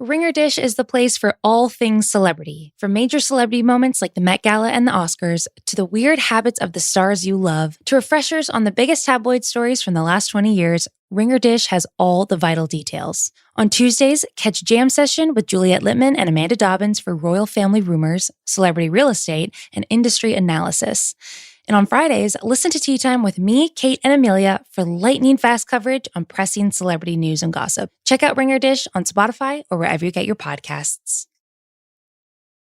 Ringer Dish is the place for all things celebrity, from major celebrity moments like the Met Gala and the Oscars, to the weird habits of the stars you love, to refreshers on the biggest tabloid stories from the last 20 years. Ringer Dish has all the vital details. On Tuesdays, catch Jam Session with Juliette Littman and Amanda Dobbins for royal family rumors, celebrity real estate, and industry analysis. And on Fridays, listen to Tea Time with me, Kate, and Amelia for lightning-fast coverage on pressing celebrity news and gossip. Check out Ringer Dish on Spotify or wherever you get your podcasts.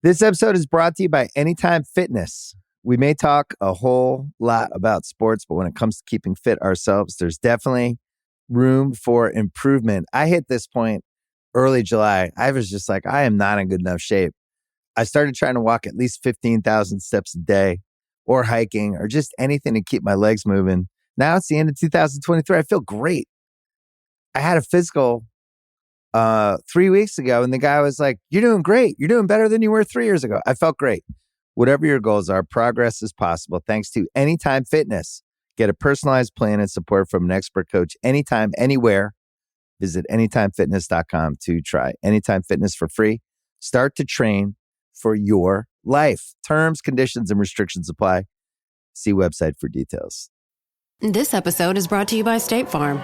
This episode is brought to you by Anytime Fitness. We may talk a whole lot about sports, but when it comes to keeping fit ourselves, there's definitely room for improvement. I hit this point early July. I was just like, I am not in good enough shape. I started trying to walk at least 15,000 steps a day, or hiking, or just anything to keep my legs moving. Now it's the end of 2023. I feel great. I had a physical 3 weeks ago, and the guy was like, "You're doing great. You're doing better than you were 3 years ago." I felt great. Whatever your goals are, progress is possible thanks to Anytime Fitness. Get a personalized plan and support from an expert coach anytime, anywhere. Visit anytimefitness.com to try Anytime Fitness for free. Start to train for your life. Terms, conditions, and restrictions apply. See website for details. This episode is brought to you by State Farm.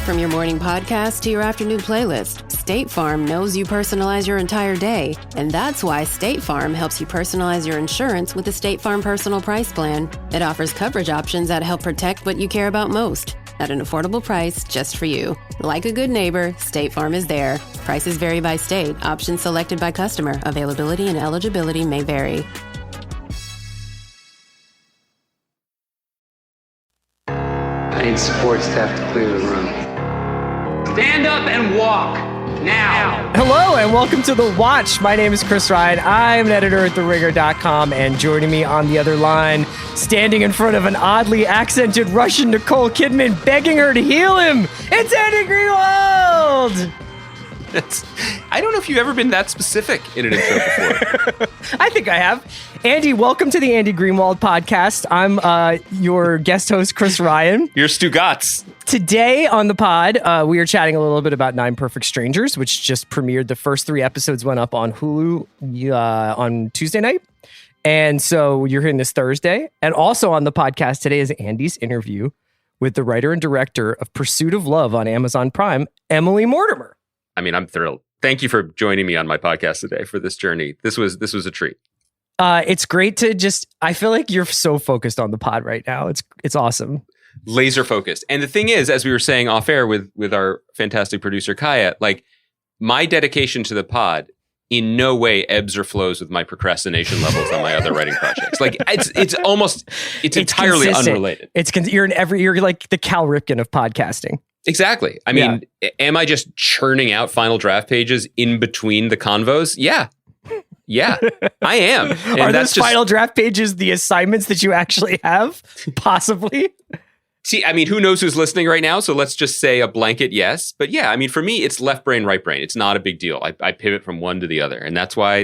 From your morning podcast to your afternoon playlist, State Farm knows you personalize your entire day. And that's why State Farm helps you personalize your insurance with the State Farm Personal Price Plan. It offers coverage options that help protect what you care about most at an affordable price just for you. Like a good neighbor, State Farm is there. Prices vary by state. Options selected by customer. Availability and eligibility may vary. I need support staff to clear the room. Stand up and walk now. Hello and welcome to The Watch. My name is Chris Ryan. I'm an editor at TheRinger.com, and joining me on the other line, standing in front of an oddly accented Russian Nicole Kidman, begging her to heal him, it's Andy Greenwald! I don't know if you've ever been that specific in an intro before. I think I have. Andy, welcome to the Andy Greenwald podcast. I'm your guest host, Chris Ryan. You're Stu Gatz. Today on the pod, we are chatting a little bit about Nine Perfect Strangers, which just premiered. The first 3 episodes went up on Hulu on Tuesday night. And so you're hearing this Thursday. And also on the podcast today is Andy's interview with the writer and director of Pursuit of Love on Amazon Prime, Emily Mortimer. I mean, I'm thrilled. Thank you for joining me on my podcast today for this journey. This was a treat. It's great to I feel like you're so focused on the pod right now. It's awesome. Laser focused. And the thing is, as we were saying off air with our fantastic producer, Kaya, like my dedication to the pod in no way ebbs or flows with my procrastination levels on my other writing projects. Like it's entirely consistent. Unrelated. You're like the Cal Ripken of podcasting. Exactly. I mean, Am I just churning out final draft pages in between the convos? Yeah, I am. And Are those final draft pages the assignments that you actually have? Possibly. See, I mean, who knows who's listening right now? So let's just say a blanket yes. But yeah, I mean, for me, it's left brain, right brain. It's not a big deal. I pivot from one to the other. And that's why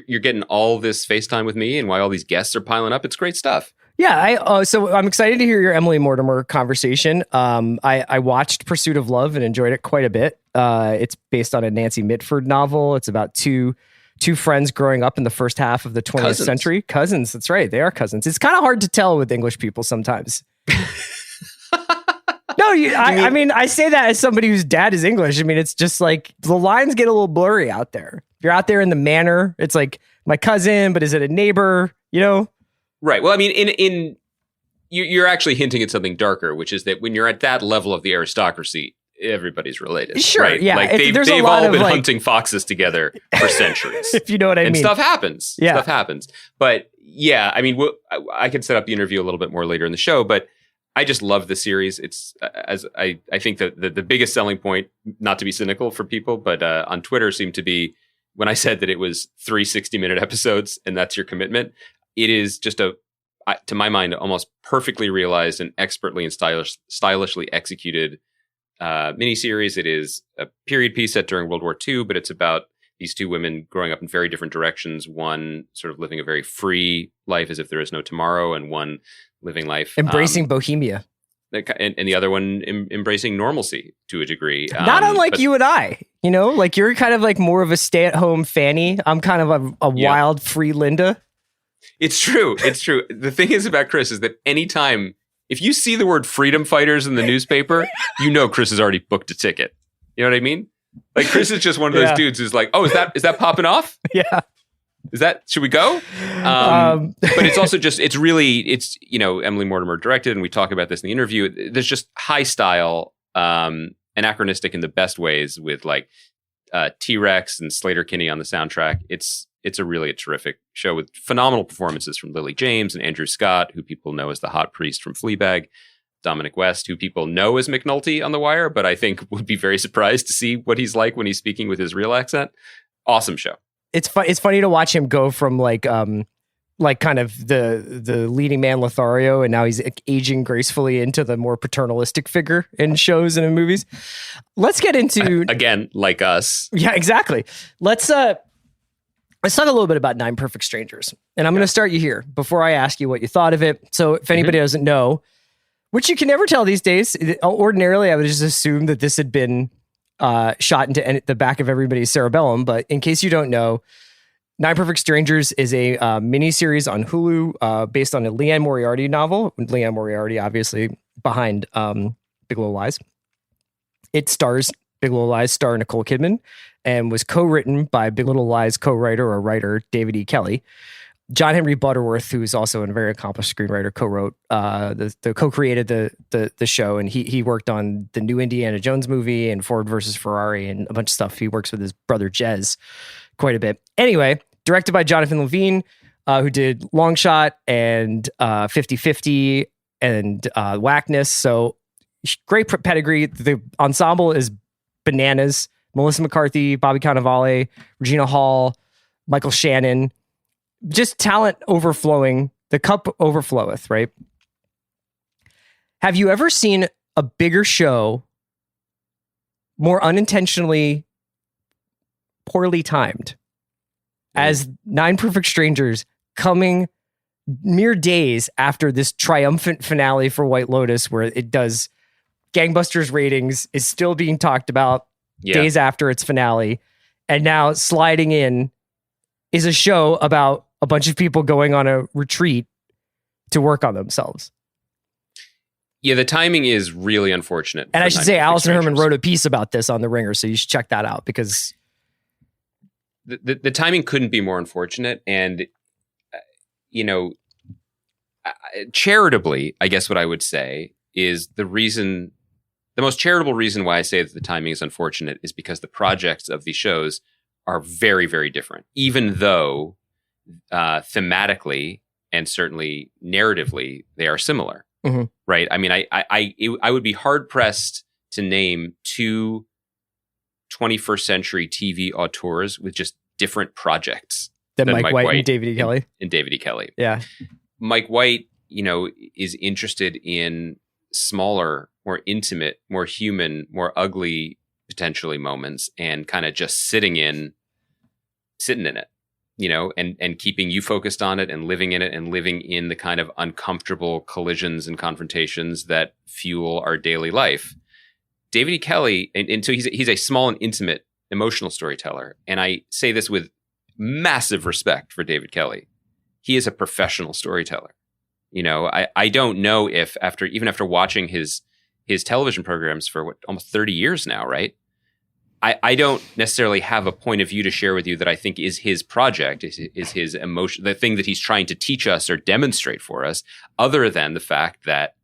you're getting all this FaceTime with me and why all these guests are piling up. It's great stuff. Yeah, so I'm excited to hear your Emily Mortimer conversation. I watched Pursuit of Love and enjoyed it quite a bit. It's based on a Nancy Mitford novel. It's about two friends growing up in the first half of the 20th century. Cousins, that's right. They are cousins. It's kind of hard to tell with English people sometimes. No, I mean, I say that as somebody whose dad is English. I mean, it's just like the lines get a little blurry out there. If you're out there in the manor, it's like my cousin, but is it a neighbor? You know? Right. Well, I mean, you're actually hinting at something darker, which is that when you're at that level of the aristocracy, everybody's related. Sure. Right? Yeah. Like they've all been hunting foxes together for centuries. If you know what I mean. And stuff happens. Yeah. Stuff happens. But yeah, I mean, I can set up the interview a little bit more later in the show, but I just love the series. It's I think that the biggest selling point, not to be cynical for people, but on Twitter seemed to be when I said that it was 3 60-minute episodes and that's your commitment. It is just to my mind, almost perfectly realized and expertly and stylishly executed miniseries. It is a period piece set during World War II, but it's about these two women growing up in very different directions. One sort of living a very free life as if there is no tomorrow, and one living life embracing bohemia. and the other one embracing normalcy to a degree. Not unlike you and I, like you're kind of like more of a stay-at-home Fanny. I'm kind of a wild, free Linda. It's true. It's true. The thing is about Chris is that anytime, if you see the word freedom fighters in the newspaper, Chris has already booked a ticket. You know what I mean? Like Chris is just one of those dudes who's like, oh, is that popping off? Yeah. Should we go? But it's also just, Emily Mortimer directed, and we talk about this in the interview. There's just high style, anachronistic in the best ways with like T-Rex and Slater-Kinney on the soundtrack. It's a terrific show with phenomenal performances from Lily James and Andrew Scott, who people know as the hot priest from Fleabag, Dominic West, who people know as McNulty on The Wire, but I think would be very surprised to see what he's like when he's speaking with his real accent. Awesome show. It's funny to watch him go from like kind of the leading man Lothario, and now he's aging gracefully into the more paternalistic figure in shows and in movies. Let's get into again, like us. Yeah, exactly. Let's talk a little bit about Nine Perfect Strangers, and I'm going to start you here before I ask you what you thought of it. So, if anybody doesn't know, which you can never tell these days, ordinarily I would just assume that this had been shot into the back of everybody's cerebellum. But in case you don't know, Nine Perfect Strangers is a miniseries on Hulu based on a Leanne Moriarty novel. Leanne Moriarty, obviously, behind Big Little Lies. It stars Big Little Lies star Nicole Kidman and was co-written by Big Little Lies co-writer or writer David E. Kelley. John Henry Butterworth, who's also a very accomplished screenwriter, co-wrote co-created the show, and he worked on the new Indiana Jones movie and Ford versus Ferrari and a bunch of stuff. He works with his brother Jez quite a bit. Anyway, directed by Jonathan Levine, who did Long Shot and 50-50 and Whackness. So great pedigree. The ensemble is bananas. Melissa McCarthy, Bobby Cannavale, Regina Hall, Michael Shannon. Just talent overflowing. The cup overfloweth, right? Have you ever seen a bigger show more unintentionally poorly timed as Nine Perfect Strangers coming mere days after this triumphant finale for White Lotus, where it does gangbusters ratings, is still being talked about days after its finale, and now sliding in is a show about a bunch of people going on a retreat to work on themselves. Yeah, the timing is really unfortunate. And I should say, Allison Herman wrote a piece about this on The Ringer, so you should check that out, because the timing couldn't be more unfortunate. And, charitably, I guess what I would say is the most charitable reason why I say that the timing is unfortunate is because the projects of these shows are very, very different, even though thematically and certainly narratively they are similar. Mm-hmm. Right. I mean, I would be hard pressed to name two 21st century TV auteurs with just different projects than Mike White and David E. Kelley. And David E. Kelley. Yeah. Mike White, is interested in smaller, more intimate, more human, more ugly, potentially moments, and kind of just sitting in it. And keeping you focused on it and living in it and living in the kind of uncomfortable collisions and confrontations that fuel our daily life. David E. Kelley, and so he's a small and intimate emotional storyteller. And I say this with massive respect for David Kelley. He is a professional storyteller. I don't know if after watching his television programs for almost 30 years now, right? I don't necessarily have a point of view to share with you that I think is his project, is his emotion, the thing that he's trying to teach us or demonstrate for us, other than the fact that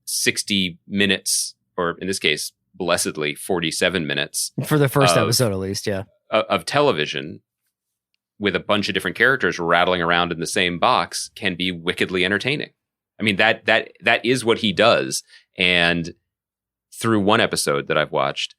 60 minutes, or in this case, blessedly 47 minutes. For the first episode, at least, yeah. Of television with a bunch of different characters rattling around in the same box can be wickedly entertaining. I mean, that is what he does. And through one episode that I've watched,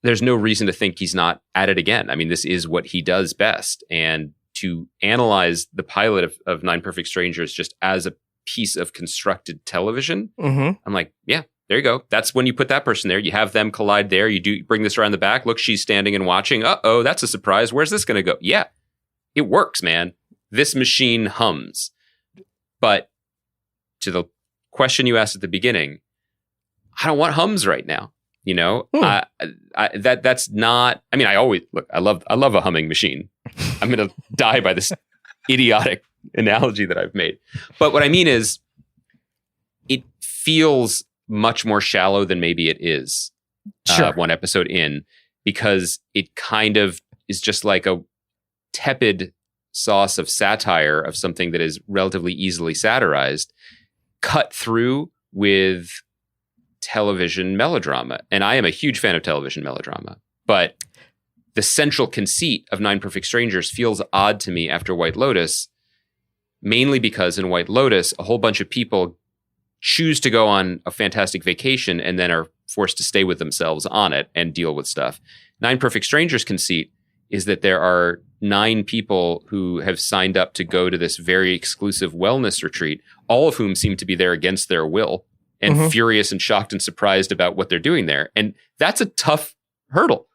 there's no reason to think he's not at it again. I mean, this is what he does best. And to analyze the pilot of Nine Perfect Strangers just as a piece of constructed television, I'm like, yeah, there you go. That's when you put that person there. You have them collide there. You bring this around the back. Look, she's standing and watching. Uh-oh, that's a surprise. Where's this going to go? Yeah, it works, man. This machine hums. But to the question you asked at the beginning, I don't want hums right now. You know, that's not. I mean, I always look. I love a humming machine. I'm gonna die by this idiotic analogy that I've made. But what I mean is, it feels much more shallow than maybe it is. Sure. One episode in, because it kind of is just like a tepid sauce of satire of something that is relatively easily satirized, cut through with television melodrama. And I am a huge fan of television melodrama, but the central conceit of Nine Perfect Strangers feels odd to me after White Lotus, mainly because in White Lotus, a whole bunch of people choose to go on a fantastic vacation and then are forced to stay with themselves on it and deal with stuff. Nine Perfect Strangers conceit is that there are 9 people who have signed up to go to this very exclusive wellness retreat, all of whom seem to be there against their will and furious and shocked and surprised about what they're doing there. And that's a tough hurdle.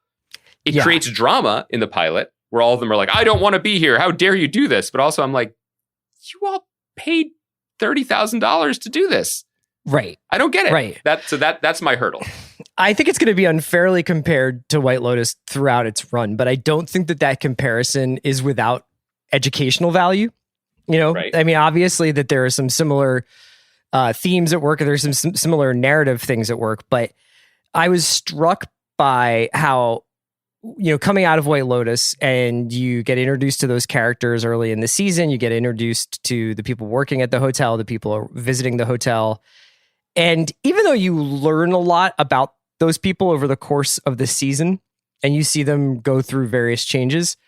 It creates drama in the pilot where all of them are like, I don't want to be here. How dare you do this? But also I'm like, you all paid $30,000 to do this. Right. I don't get it. Right. That's my hurdle. I think it's going to be unfairly compared to White Lotus throughout its run, but I don't think that comparison is without educational value. You know, right. I mean, obviously that there are some similar themes at work, and there's some similar narrative things at work, but I was struck by how, you know, coming out of White Lotus and you get introduced to those characters early in the season, you get introduced to the people working at the hotel, the people visiting the hotel. And even though you learn a lot about those people over the course of the season and you see them go through various changes,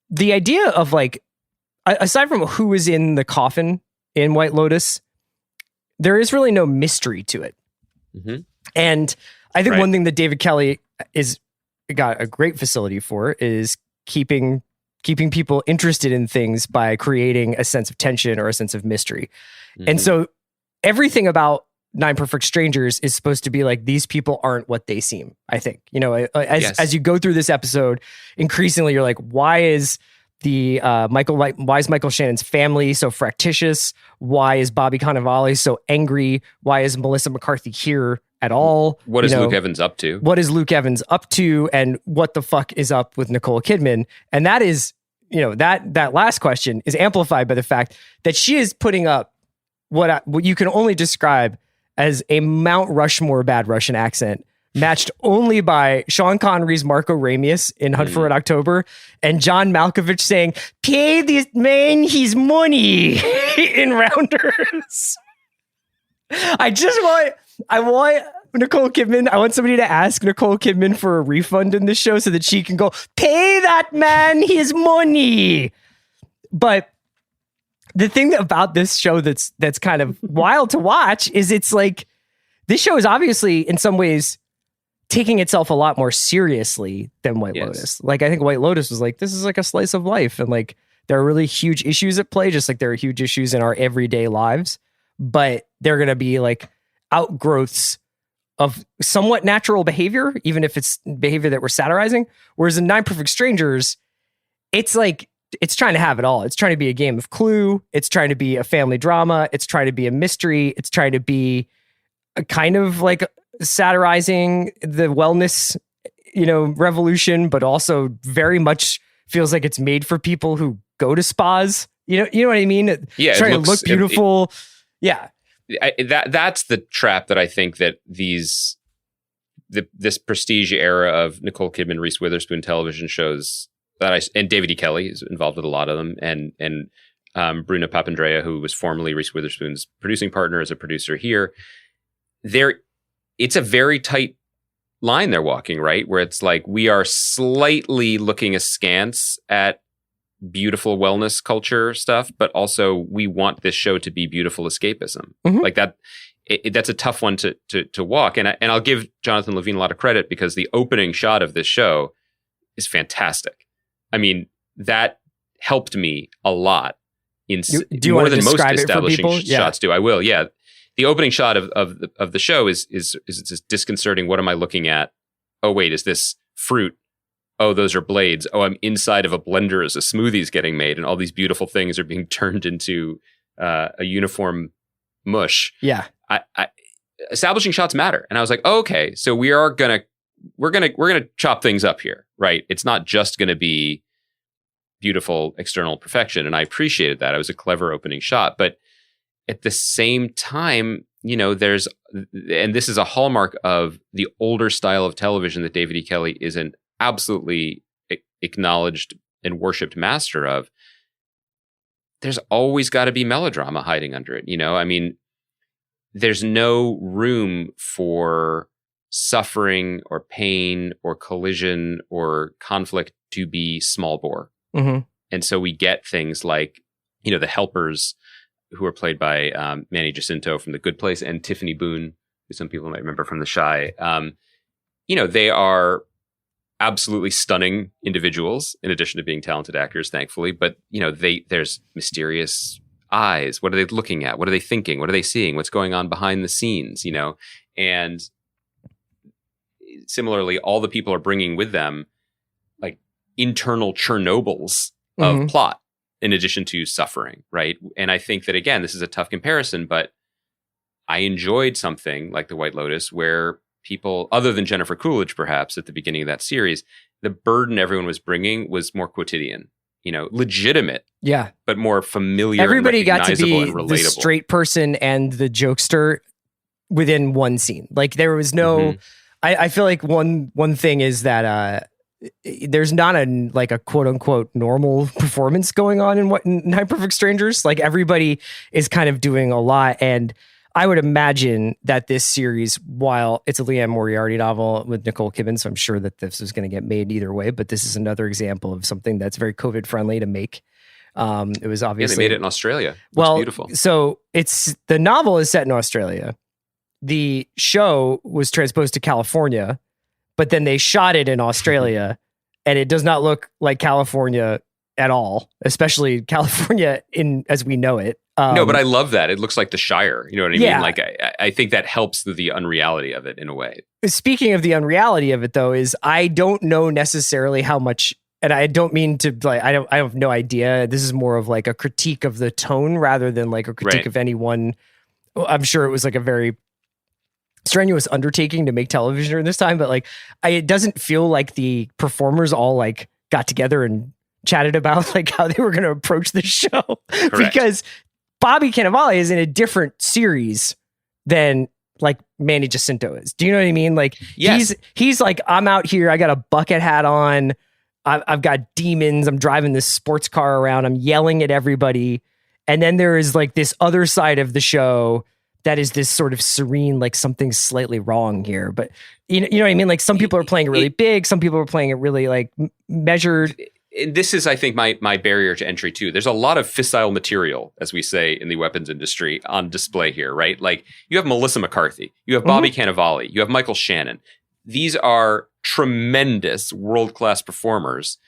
the idea of like, aside from who is in the coffin in White Lotus, there is really no mystery to it. Mm-hmm. And I think one thing that David Kelley got a great facility for is keeping people interested in things by creating a sense of tension or a sense of mystery. Mm-hmm. And so everything about Nine Perfect Strangers is supposed to be like, these people aren't what they seem, I think. You know, as you go through this episode, increasingly you're like, why is Michael Shannon's family so fractious? Why is Bobby Cannavale so angry? Why is Melissa McCarthy here at all? What is Luke Evans up to? What is Luke Evans up to? And what the fuck is up with Nicole Kidman? And that is, you know, that last question is amplified by the fact that she is putting up what you can only describe as a Mount Rushmore bad Russian accent, matched only by Sean Connery's Marco Ramius in Hunt for Red October and John Malkovich saying, pay this man his money in Rounders. I want Nicole Kidman. I want somebody to ask Nicole Kidman for a refund in this show so that she can go, pay that man his money. But the thing about this show that's kind of wild to watch is it's like, this show is obviously in some ways taking itself a lot more seriously than White Lotus. Like, I think White Lotus was like, this is like a slice of life. And like, there are really huge issues at play, just like there are huge issues in our everyday lives, but they're going to be like outgrowths of somewhat natural behavior, even if it's behavior that we're satirizing. Whereas in Nine Perfect Strangers, it's like, it's trying to have it all. It's trying to be a game of Clue. It's trying to be a family drama. It's trying to be a mystery. It's trying to be a kind of like satirizing the wellness, revolution, but also very much feels like it's made for people who go to spas. You know what I mean? Yeah, trying to look beautiful. That's the trap that I think that this prestige era of Nicole Kidman, Reese Witherspoon television shows and David E. Kelley is involved with a lot of them, and Bruna Papandrea, who was formerly Reese Witherspoon's producing partner, as a producer here. It's a very tight line they're walking, right? Where it's like, we are slightly looking askance at beautiful wellness culture stuff, but also we want this show to be beautiful escapism. Mm-hmm. Like that. That's a tough one to walk. And I'll give Jonathan Levine a lot of credit, because the opening shot of this show is fantastic. I mean, that helped me a lot in more than most establishing shots do. I will. Yeah. The opening shot of the show is just disconcerting. What am I looking at? Oh, wait, is this fruit? Oh, those are blades. Oh, I'm inside of a blender as a smoothie's getting made, and all these beautiful things are being turned into a uniform mush. Yeah. establishing shots matter. And I was like, oh, okay, so we're gonna chop things up here, right? It's not just gonna be beautiful external perfection. And I appreciated that. It was a clever opening shot. But at the same time, you know, and this is a hallmark of the older style of television that David E. Kelley is an absolutely acknowledged and worshipped master of. There's always got to be melodrama hiding under it. You know, I mean, there's no room for suffering or pain or collision or conflict to be small bore. Mm-hmm. And so we get things like, you know, the helpers who are played by Manny Jacinto from The Good Place and Tiffany Boone, who some people might remember from The Chi. You know, they are absolutely stunning individuals in addition to being talented actors, thankfully. But, you know, there's mysterious eyes. What are they looking at? What are they thinking? What are they seeing? What's going on behind the scenes, you know? And similarly, all the people are bringing with them like internal Chernobyls of plot in addition to suffering, right? And I think that, again, this is a tough comparison, but I enjoyed something like The White Lotus where people, other than Jennifer Coolidge, perhaps, at the beginning of that series, the burden everyone was bringing was more quotidian, you know, legitimate, but more familiar. Everybody and got to be and relatable. The straight person and the jokester within one scene. Like there was no, I feel like one thing is that there's not a quote unquote normal performance going on in Nine Perfect Strangers. Like everybody is kind of doing a lot. And I would imagine that this series, while it's a Liane Moriarty novel with Nicole Kidman, so I'm sure that this is going to get made either way, but this is another example of something that's very COVID friendly to make. It was obviously they made it in Australia. Well, beautiful. So the novel is set in Australia. The show was transposed to California, but then they shot it in Australia, and it does not look like California at all, especially California as we know it. No, but I love that. It looks like the Shire. You know what I Yeah. mean? Like, I think that helps the unreality of it in a way. Speaking of the unreality of it, though, is I don't know necessarily how much, and I don't mean to like, I have no idea. This is more of like a critique of the tone rather than like a critique of anyone. I'm sure it was like a very strenuous undertaking to make television during this time, but like, it doesn't feel like the performers all like got together and chatted about like how they were going to approach the show. Because Bobby Cannavale is in a different series than like Manny Jacinto is. Do you know what I mean? Like he's like, I'm out here. I got a bucket hat on. I've got demons. I'm driving this sports car around. I'm yelling at everybody. And then there is like this other side of the show that is this sort of serene, like something's slightly wrong here. But you know what I mean? Like some people are playing it really big. Some people are playing it really like measured. This is, I think, my barrier to entry too. There's a lot of fissile material, as we say in the weapons industry, on display here, right? Like you have Melissa McCarthy, you have Bobby Cannavale, you have Michael Shannon. These are tremendous world-class performers.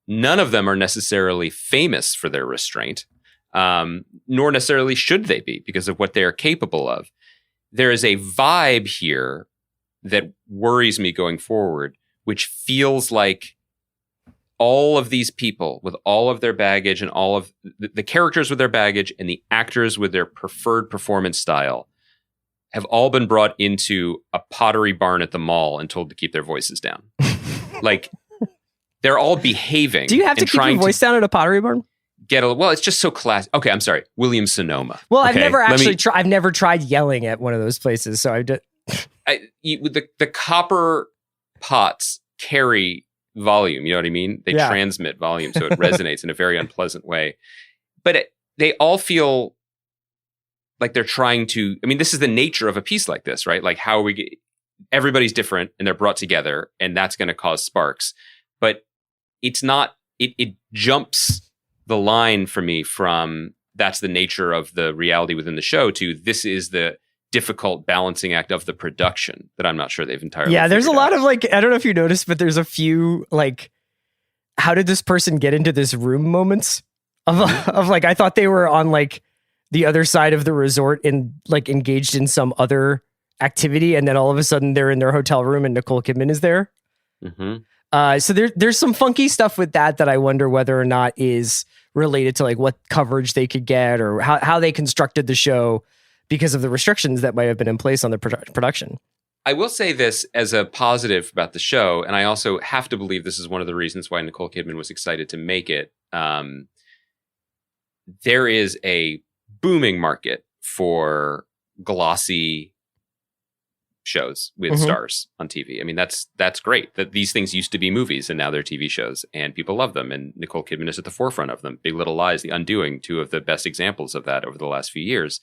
None of them are necessarily famous for their restraint, nor necessarily should they be because of what they are capable of. There is a vibe here that worries me going forward, which feels like all of these people with all of their baggage and all of the characters with their baggage and the actors with their preferred performance style have all been brought into a pottery barn at the mall and told to keep their voices down. Like they're all behaving. Do you have to keep your voice down at a pottery barn? Well, it's just so classic. Okay, I'm sorry. Williams Sonoma. Well, I've never actually tried. I've never tried yelling at one of those places. So the copper pots carry volume, you know what I mean? They transmit volume, so it resonates in a very unpleasant way. But they all feel like they're trying to, I mean, this is the nature of a piece like this, right? Like how everybody's different and they're brought together and that's going to cause sparks. But it's not, it jumps the line for me from that's the nature of the reality within the show to this is the difficult balancing act of the production that I'm not sure they've entirely there's a lot out. of like, I don't know if you noticed, but there's a few like, how did this person get into this room moments of like, I thought they were on like the other side of the resort and like engaged in some other activity. And then all of a sudden they're in their hotel room and Nicole Kidman is there. So there's some funky stuff with that I wonder whether or not is related to like what coverage they could get or how they constructed the show because of the restrictions that might have been in place on the production. I will say this as a positive about the show, and I also have to believe this is one of the reasons why Nicole Kidman was excited to make it. There is a booming market for glossy shows with stars on TV. I mean, that's great that these things used to be movies and now they're TV shows and people love them. And Nicole Kidman is at the forefront of them. Big Little Lies, The Undoing, two of the best examples of that over the last few years.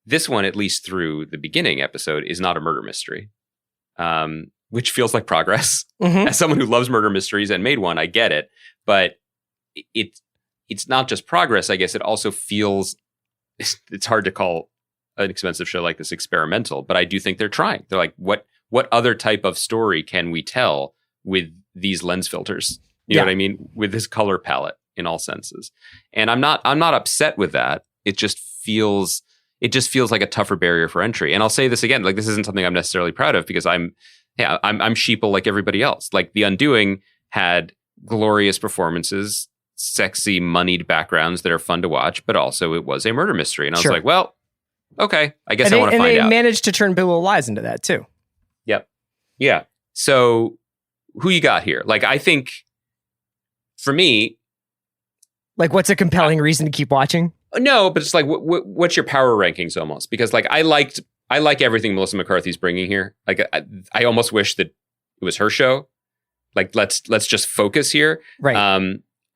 This one, at least through the beginning episode, is not a murder mystery, which feels like progress. As someone who loves murder mysteries and made one, I get it. But it's not just progress, I guess. It also feels, it's hard to call an expensive show like this experimental, but I do think they're trying. They're like, what other type of story can we tell with these lens filters? You know what I mean? With this color palette in all senses. And I'm not upset with that. It just feels like a tougher barrier for entry. And I'll say this again, like this isn't something I'm necessarily proud of because I'm sheeple like everybody else. Like The Undoing had glorious performances, sexy, moneyed backgrounds that are fun to watch, but also it was a murder mystery. And I was like, well, okay, I guess I want to find out. And they managed to turn Big Little Lies into that too. Yep. Yeah. So who you got here? Like, I think for me, like, what's a compelling reason to keep watching? No, but it's like, what's your power rankings almost? Because like, I like everything Melissa McCarthy's bringing here. Like, I almost wish that it was her show. Like, let's just focus here. Right.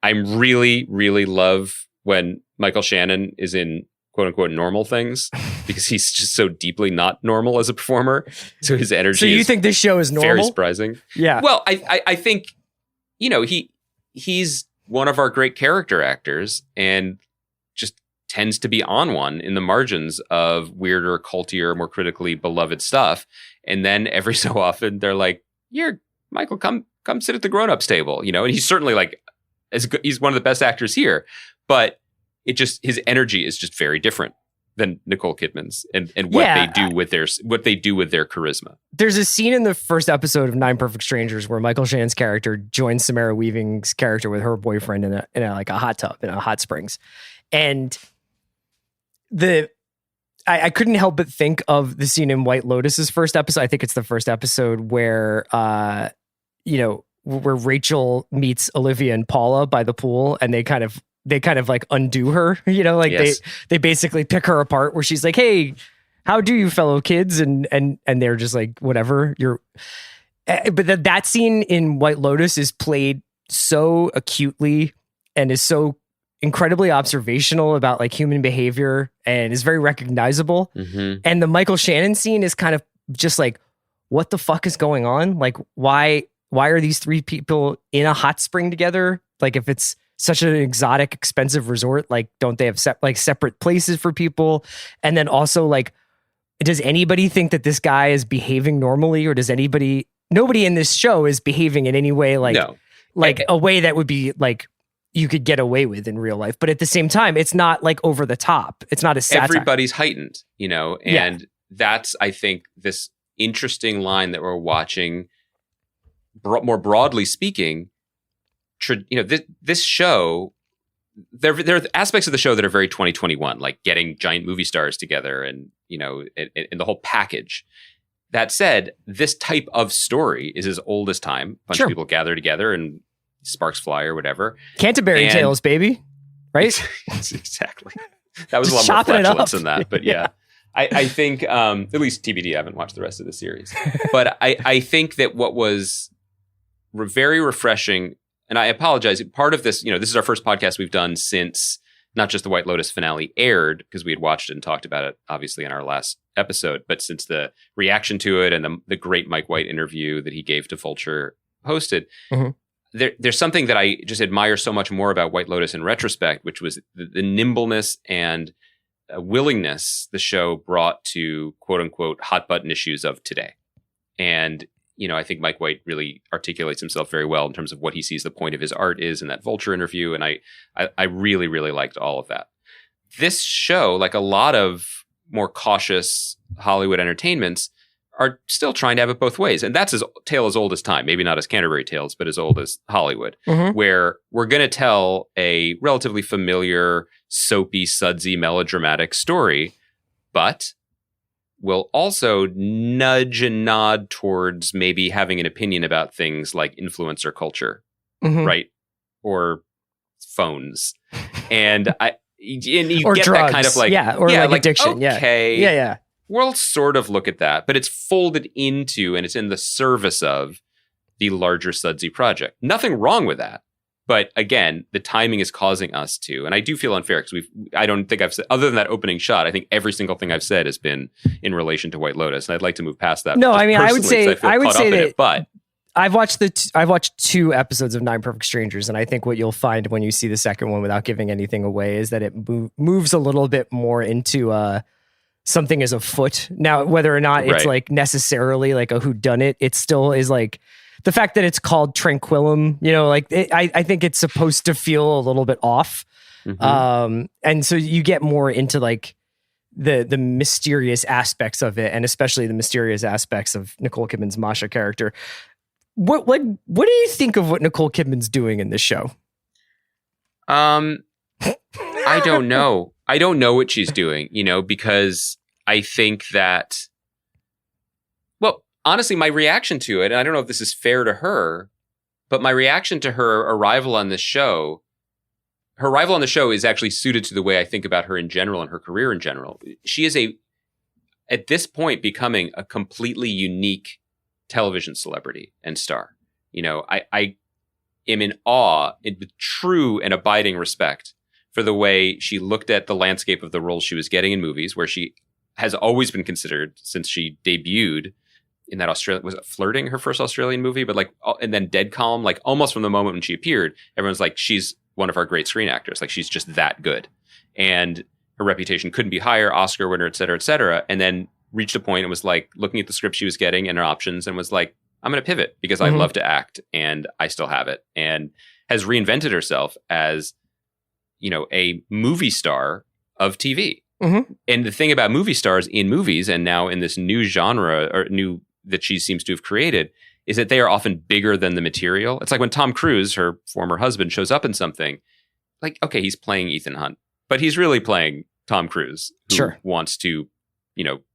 I'm really, really love when Michael Shannon is in quote unquote normal things because he's just so deeply not normal as a performer. So his energy. So you think this show is normal? Very surprising. Yeah. Well, I think, you know, he's one of our great character actors and just tends to be on one in the margins of weirder, cultier, more critically beloved stuff. And then every so often they're like, "Here, Michael, come sit at the grown-ups table," you know. And he's certainly like, he's one of the best actors here, but his energy is just very different than Nicole Kidman's and what they do with their charisma. There's a scene in the first episode of Nine Perfect Strangers where Michael Shannon's character joins Samara Weaving's character with her boyfriend in a hot tub in a hot springs. And I couldn't help but think of the scene in White Lotus's first episode. I think it's the first episode where, where Rachel meets Olivia and Paula by the pool and they kind of like undo her, you know, like yes. they basically pick her apart where she's like, "Hey, how do you fellow kids?" And they're just like, whatever but that scene in White Lotus is played so acutely and is so incredibly observational about like human behavior and is very recognizable. Mm-hmm. And the Michael Shannon scene is kind of just like, what the fuck is going on? Like, why are these three people in a hot spring together? Like, if it's such an exotic, expensive resort, like, don't they have separate places for people? And then also, like, does anybody think that this guy is behaving normally, or nobody in this show is behaving in any way a way that would be like you could get away with in real life? But at the same time, it's not like over the top. It's not a satire. Everybody's heightened, you know, and that's, I think, this interesting line that we're watching. More broadly speaking, this show, there are aspects of the show that are very 2021, like getting giant movie stars together and, you know, and the whole package. That said, this type of story is as old as time. A bunch of people gather together and sparks fly or whatever. Canterbury Tales, baby. Right? Exactly. That was just a lot more flatulence than that. But yeah. I think, at least TBD, I haven't watched the rest of the series. But I think that what was very refreshing, and I apologize, part of this, you know, this is our first podcast we've done since not just the White Lotus finale aired, because we had watched it and talked about it, obviously, in our last episode, but since the reaction to it and the great Mike White interview that he gave to Vulture hosted, there's something that I just admire so much more about White Lotus in retrospect, which was the nimbleness and willingness the show brought to quote unquote hot button issues of today. And, you know, I think Mike White really articulates himself very well in terms of what he sees the point of his art is in that Vulture interview. And I really, really liked all of that. This show, like a lot of more cautious Hollywood entertainments, are still trying to have it both ways. And that's a tale as old as time, maybe not as Canterbury Tales, but as old as Hollywood, where we're going to tell a relatively familiar, soapy, sudsy, melodramatic story, but will also nudge and nod towards maybe having an opinion about things like influencer culture, right? Or phones. And you or get drugs. that kind of like, like addiction. Okay, yeah. We'll sort of look at that, but it's folded into and it's in the service of the larger Sudsy project. Nothing wrong with that. But again, the timing is causing us to, and I do feel unfair because I don't think I've said, other than that opening shot, I think every single thing I've said has been in relation to White Lotus. And I'd like to move past that. No, I mean, I would say that, but I've watched 2 episodes of Nine Perfect Strangers, and I think what you'll find when you see the second one, without giving anything away, is that it moves a little bit more into something is afoot. Now, whether or not it's like necessarily like a whodunit, it still is like the fact that it's called Tranquillum. I think it's supposed to feel a little bit off, and so you get more into like the mysterious aspects of it, and especially the mysterious aspects of Nicole Kidman's Masha character. What do you think of what Nicole Kidman's doing in this show? I don't know. I don't know what she's doing, because I think that, well, honestly, my reaction to it, and I don't know if this is fair to her, but my reaction to her arrival on the show is actually suited to the way I think about her in general and her career in general. She is at this point, becoming a completely unique television celebrity and star. I am in awe, with true and abiding respect, for the way she looked at the landscape of the roles she was getting in movies, where she has always been considered, since she debuted in that was it Flirting, her first Australian movie, but and then Dead Calm, like almost from the moment when she appeared, everyone's like, she's one of our great screen actors. Like, she's just that good. And her reputation couldn't be higher, Oscar winner, et cetera, et cetera. And then reached a point and was like looking at the script she was getting and her options and was like, I'm going to pivot because I love to act and I still have it, and has reinvented herself as, a movie star of TV. And the thing about movie stars in movies, and now in this new genre that she seems to have created, is that they are often bigger than the material. It's like when Tom Cruise, her former husband, shows up in something, like, okay, he's playing Ethan Hunt, but he's really playing Tom Cruise, who wants to,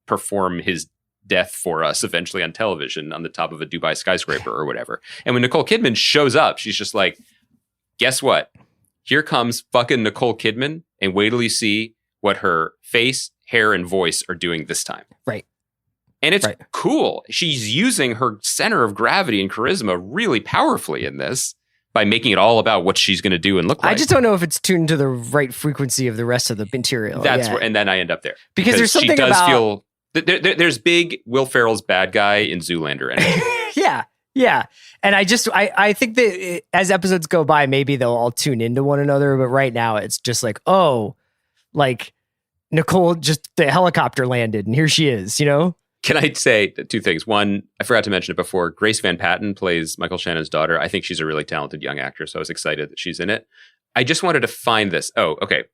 perform his death for us eventually on television on the top of a Dubai skyscraper or whatever. And when Nicole Kidman shows up, she's just like, guess what? Here comes fucking Nicole Kidman, and wait till you see what her face, hair, and voice are doing this time. Right. And it's cool. She's using her center of gravity and charisma really powerfully in this by making it all about what she's going to do and look like. I just don't know if it's tuned to the right frequency of the rest of the material. That's where, and then I end up there. Because there's something she does about... feel... There's big Will Ferrell's bad guy in Zoolander energy. Yeah. And I think that as episodes go by, maybe they'll all tune into one another. But right now it's just like, like Nicole, just the helicopter landed and here she is, Can I say 2 things? One, I forgot to mention it before. Grace Van Patten plays Michael Shannon's daughter. I think she's a really talented young actress, so I was excited that she's in it. I just wanted to find this. Oh, okay.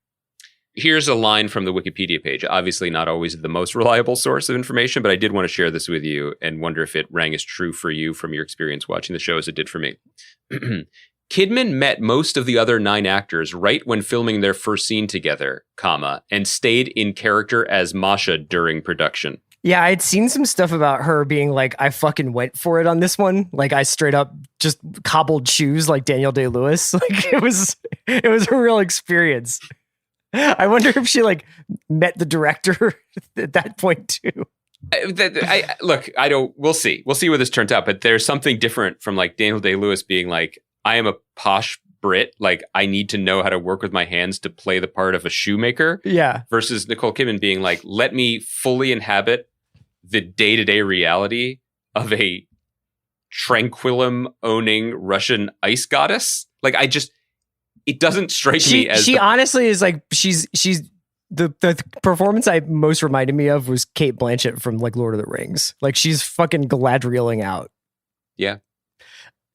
Here's a line from the Wikipedia page. Obviously not always the most reliable source of information, but I did want to share this with you and wonder if it rang as true for you from your experience watching the show as it did for me. Kidman met most of the other 9 actors right when filming their first scene together, and stayed in character as Masha during production. Yeah, I'd seen some stuff about her being like, I fucking went for it on this one. Like, I straight up just cobbled shoes like Daniel Day-Lewis. Like, it was a real experience. I wonder if she like met the director at that point too. We'll see where this turns out, but there's something different from like Daniel Day-Lewis being like, I am a posh Brit. Like, I need to know how to work with my hands to play the part of a shoemaker. Yeah. Versus Nicole Kidman being like, let me fully inhabit the day-to-day reality of a Tranquillum owning Russian ice goddess. Like, it doesn't strike me as... She honestly is like, she's the performance I most reminded me of was Cate Blanchett from like Lord of the Rings. Like, she's fucking Galadrieling out. Yeah.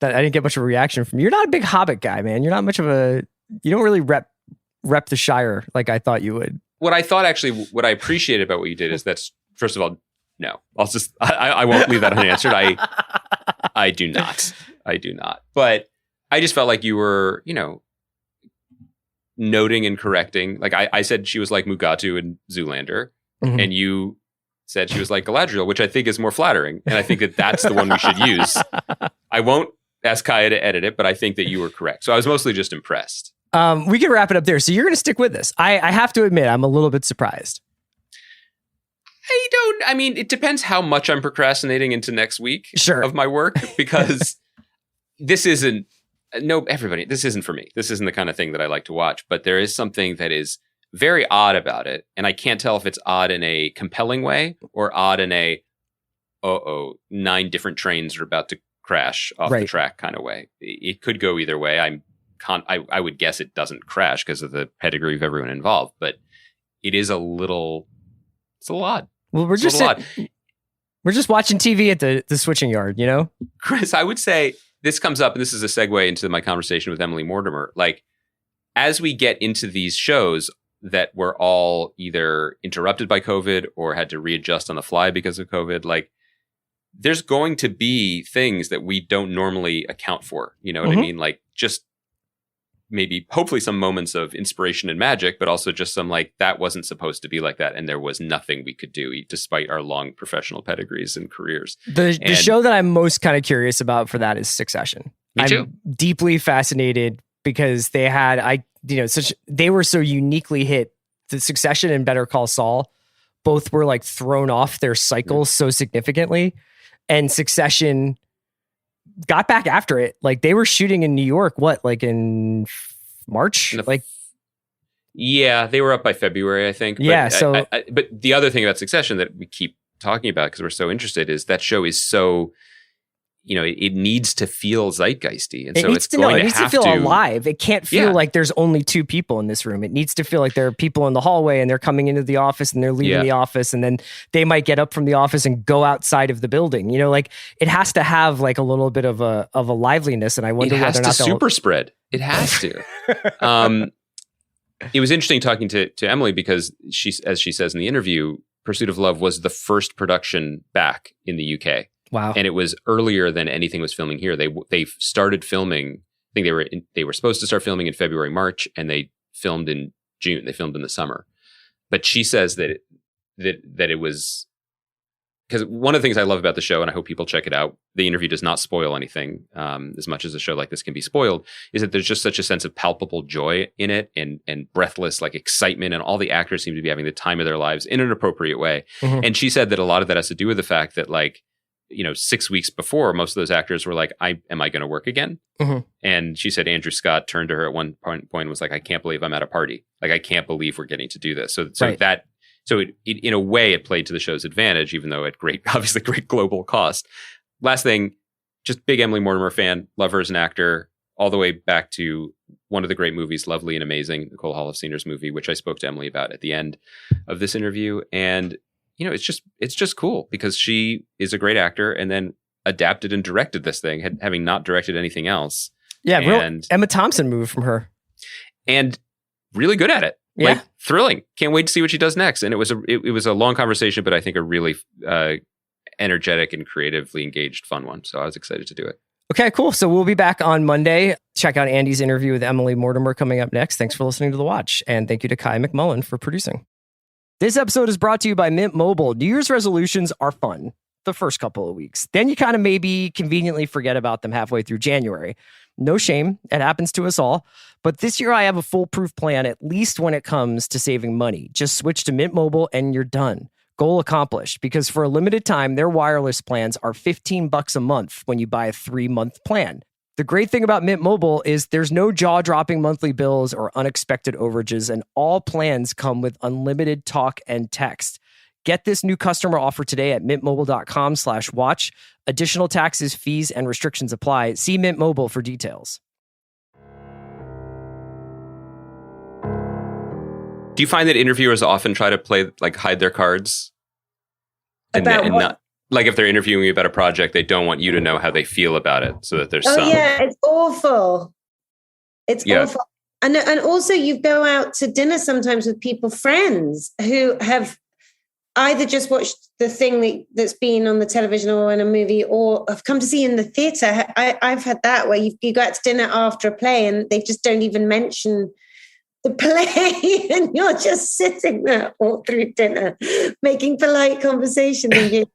That I didn't get much of a reaction from. You're not a big Hobbit guy, man. You're not much of you don't really rep the Shire like I thought you would. What I appreciated about what you did is that's, first of all, no. I won't leave that unanswered. I do not. But I just felt like you were, noting and correcting. Like I said, she was like Mugatu in Zoolander. Mm-hmm. And you said she was like Galadriel, which I think is more flattering. And I think that that's the one we should use. I won't ask Kaya to edit it, but I think that you were correct. So I was mostly just impressed. We can wrap it up there. So you're going to stick with this. I have to admit, I'm a little bit surprised. I mean, it depends how much I'm procrastinating into next week of my work, because this isn't for me. This isn't the kind of thing that I like to watch, but there is something that is very odd about it. And I can't tell if it's odd in a compelling way or odd in a, 9 different trains are about to crash off the track kind of way. It could go either way. I would guess it doesn't crash because of the pedigree of everyone involved, but it is it's a little odd. Well, we're just watching TV at the switching yard, you know? Chris, I would say this comes up, and this is a segue into my conversation with Emily Mortimer. Like, as we get into these shows that were all either interrupted by COVID or had to readjust on the fly because of COVID, like, there's going to be things that we don't normally account for. You know what I mean? Like, just maybe hopefully some moments of inspiration and magic, but also just some like, that wasn't supposed to be like that. And there was nothing we could do despite our long professional pedigrees and careers. The show that I'm most kind of curious about for that is Succession. Me too. I'm deeply fascinated because they were so uniquely hit. The Succession and Better Call Saul both were like thrown off their cycles so significantly. And Succession got back after it. Like, they were shooting in New York, like in March? Yeah, they were up by February, I think. But Yeah, but the other thing about Succession that we keep talking about because we're so interested is that show is so, it needs to feel zeitgeisty. And so it's going to feel alive. It can't feel like there's only 2 people in this room. It needs to feel like there are people in the hallway and they're coming into the office and they're leaving the office, and then they might get up from the office and go outside of the building. Like, it has to have like a little bit of a liveliness. And I wonder whether or not it has to super spread. It has to. It was interesting talking to Emily because as she says in the interview, Pursuit of Love was the first production back in the UK. Wow. And it was earlier than anything was filming here. They started filming, I think they were supposed to start filming in February, March, and they filmed in June. They filmed in the summer. But she says that it was, because one of the things I love about the show, and I hope people check it out, the interview does not spoil anything as much as a show like this can be spoiled, is that there's just such a sense of palpable joy in it and breathless like excitement, and all the actors seem to be having the time of their lives in an appropriate way. Mm-hmm. And she said that a lot of that has to do with the fact that, like, 6 weeks before, most of those actors were like, am I going to work again? Mm-hmm. And she said Andrew Scott turned to her at one point and was like, I can't believe I'm at a party. Like, I can't believe we're getting to do this. So it in a way, it played to the show's advantage, even though at obviously great global cost. Last thing, just big Emily Mortimer fan, love her as an actor, all the way back to one of the great movies, Lovely and Amazing, Nicole Holofcener's movie, which I spoke to Emily about at the end of this interview. And it's just cool because she is a great actor and then adapted and directed this thing, having not directed anything else. Yeah, real Emma Thompson moved from her. And really good at it. Yeah. Like, thrilling. Can't wait to see what she does next. And it was a long conversation, but I think a really energetic and creatively engaged fun one. So I was excited to do it. Okay, cool. So we'll be back on Monday. Check out Andy's interview with Emily Mortimer coming up next. Thanks for listening to The Watch. And thank you to Kai McMullen for producing. This episode is brought to you by Mint Mobile. New Year's resolutions are fun the first couple of weeks. Then you kind of maybe conveniently forget about them halfway through January. No shame. It happens to us all. But this year I have a foolproof plan, at least when it comes to saving money. Just switch to Mint Mobile and you're done. Goal accomplished, because for a limited time, their wireless plans are $15 a month when you buy a 3-month plan. The great thing about Mint Mobile is there's no jaw-dropping monthly bills or unexpected overages, and all plans come with unlimited talk and text. Get this new customer offer today at mintmobile.com/watch. Additional taxes, fees, and restrictions apply. See Mint Mobile for details. Do you find that interviewers often try to hide their cards? And not, like, if they're interviewing you about a project, they don't want you to know how they feel about it, so that there's yeah, it's awful. It's awful. And also you go out to dinner sometimes with friends who have either just watched the thing that's been on the television or in a movie, or have come to see in the theatre. I've had that where you go out to dinner after a play and they just don't even mention the play, and you're just sitting there all through dinner, making polite conversation, thinking,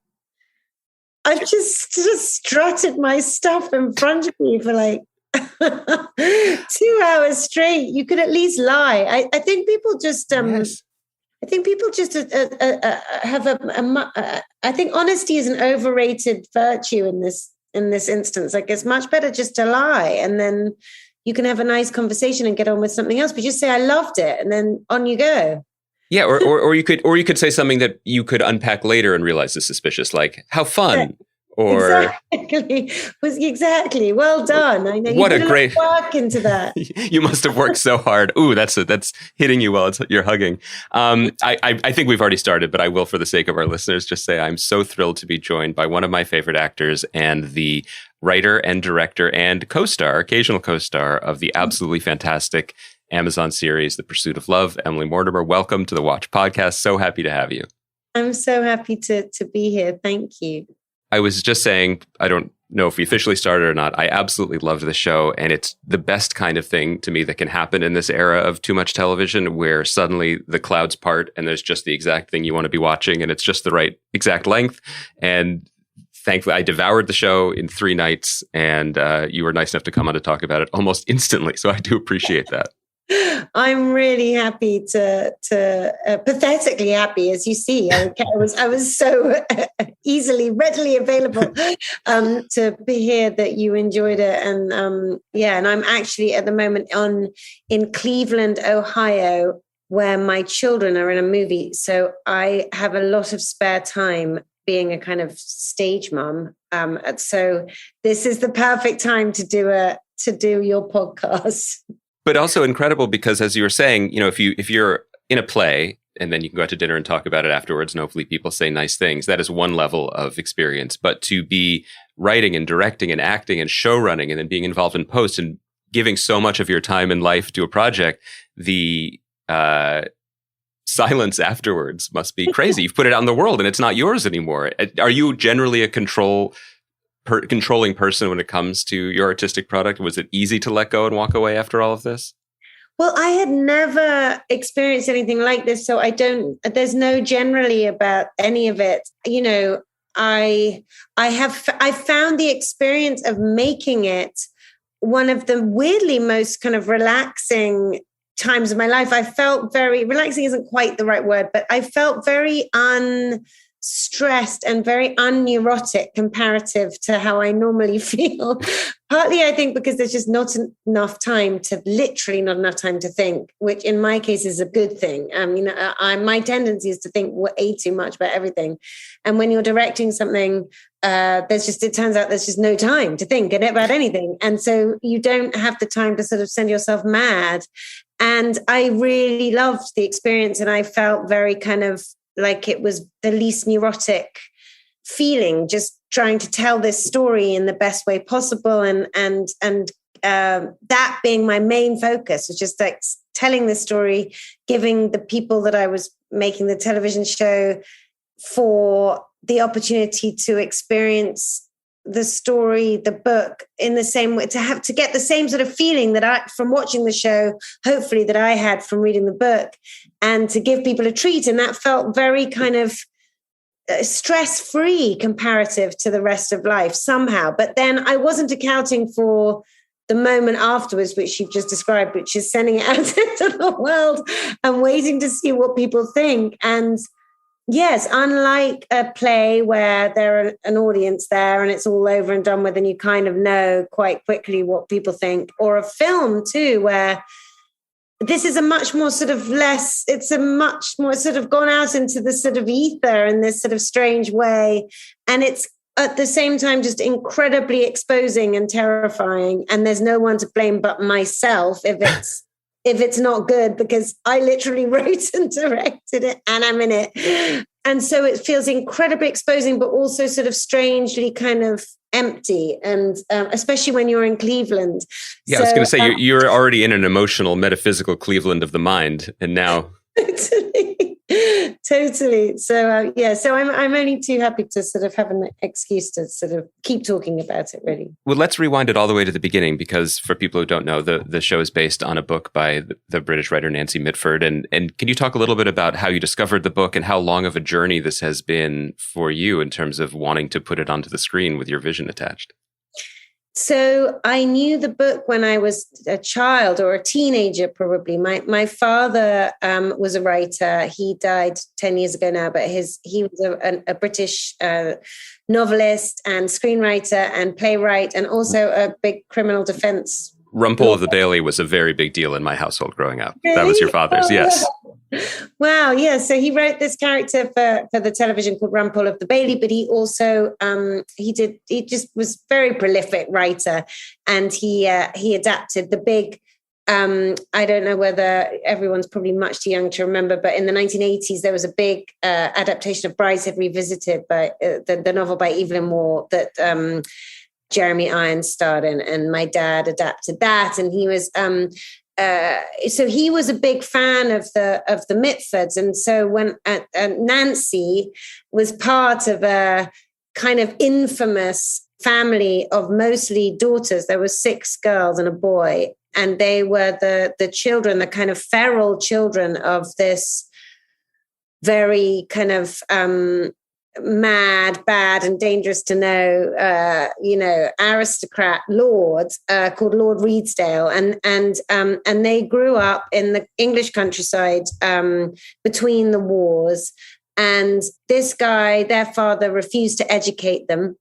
I've just strutted my stuff in front of you for like 2 hours straight. You could at least lie. I think people just Yes. I think people just have I think honesty is an overrated virtue in this instance. Like, it's much better just to lie, and then you can have a nice conversation and get on with something else. But just say, I loved it, and then on you go. Yeah, or you could say something that you could unpack later and realize is suspicious, like how fun, or exactly. Well done. I know you what put a great work into that. You must have worked so hard. Ooh, that's hitting you while you're hugging. I think we've already started, but I will, for the sake of our listeners, just say I'm so thrilled to be joined by one of my favorite actors and the writer and director and occasional co-star of the absolutely fantastic Amazon series, The Pursuit of Love, Emily Mortimer. Welcome to the Watch Podcast. So happy to have you. I'm so happy to be here. Thank you. I was just saying, I don't know if we officially started or not. I absolutely loved the show, and it's the best kind of thing to me that can happen in this era of too much television, where suddenly the clouds part and there's just the exact thing you want to be watching, and it's just the right exact length. And thankfully, I devoured the show in 3 nights, and you were nice enough to come on to talk about it almost instantly. So I do appreciate that. I'm really happy to pathetically happy, as you see. I was so readily available to hear that you enjoyed it, and and I'm actually at the moment in Cleveland, Ohio, where my children are in a movie, so I have a lot of spare time, being a kind of stage mom. So this is the perfect time to do your podcast. But also incredible because, as you were saying, if you're in a play and then you can go out to dinner and talk about it afterwards, and hopefully people say nice things, that is one level of experience. But to be writing and directing and acting and show running and then being involved in post and giving so much of your time and life to a project, the silence afterwards must be crazy. You've put it out in the world and it's not yours anymore. Are you generally a controlling person when it comes to your artistic product? Was it easy to let go and walk away after all of this? Well, I had never experienced anything like this, so there's no generally about any of it. I found the experience of making it one of the weirdly most kind of relaxing times of my life. I felt very relaxing isn't quite the right word, but I felt very unstressed and very unneurotic comparative to how I normally feel. Partly, I think, because there's just not enough time to think, which in my case is a good thing. My tendency is to think way too much about everything. And when you're directing something, it turns out there's just no time to think about anything. And so you don't have the time to sort of send yourself mad. And I really loved the experience, and I felt very kind of like it was the least neurotic feeling, just trying to tell this story in the best way possible. And that being my main focus was just like telling the story, giving the people that I was making the television show for the opportunity to experience the story, the book in the same way, to get the same sort of feeling that I, from watching the show, hopefully that I had from reading the book, and to give people a treat. And that felt very kind of stress-free comparative to the rest of life somehow. But then I wasn't accounting for the moment afterwards, which you've just described, which is sending it out into the world and waiting to see what people think. And yes, unlike a play where there are an audience there and it's all over and done with and you kind of know quite quickly what people think, or a film too, where this is a much more sort of it's a much more sort of gone out into the sort of ether in this sort of strange way. And it's at the same time just incredibly exposing and terrifying. And there's no one to blame but myself if it's not good, because I literally wrote and directed it and I'm in it. And so it feels incredibly exposing, but also sort of strangely kind of empty. And especially when you're in Cleveland. Yeah, so, I was going to say, you're already in an emotional, metaphysical Cleveland of the mind. And now... Totally. So so I'm only too happy to sort of have an excuse to sort of keep talking about it, really. Well, let's rewind it all the way to the beginning, because for people who don't know, the show is based on a book by the British writer Nancy Mitford. And can you talk a little bit about how you discovered the book and how long of a journey this has been for you in terms of wanting to put it onto the screen with your vision attached? So I knew the book when I was a child or a teenager, probably. My father was a writer. He died 10 years ago now, but he was a British novelist and screenwriter and playwright, and also a big criminal defense. Rumpole of the Bailey was a very big deal in my household growing up. Really? That was your father's, yes. Wow, yeah. So he wrote this character for the television called Rumpole of the Bailey, but he also he just was very prolific writer, and he adapted the big. I don't know whether everyone's probably much too young to remember, but in the 1980s there was a big adaptation of Brideshead Revisited by the novel by Evelyn Waugh that Jeremy Irons starred in, and my dad adapted that, and he was. So he was a big fan of the Mitfords, and so when Nancy was part of a kind of infamous family of mostly daughters. There were 6 girls and a boy, and they were the children, the kind of feral children of this very kind of mad, bad, and dangerous to know, aristocrat lord called Lord Redesdale, and they grew up in the English countryside between the wars. And this guy, their father, refused to educate them,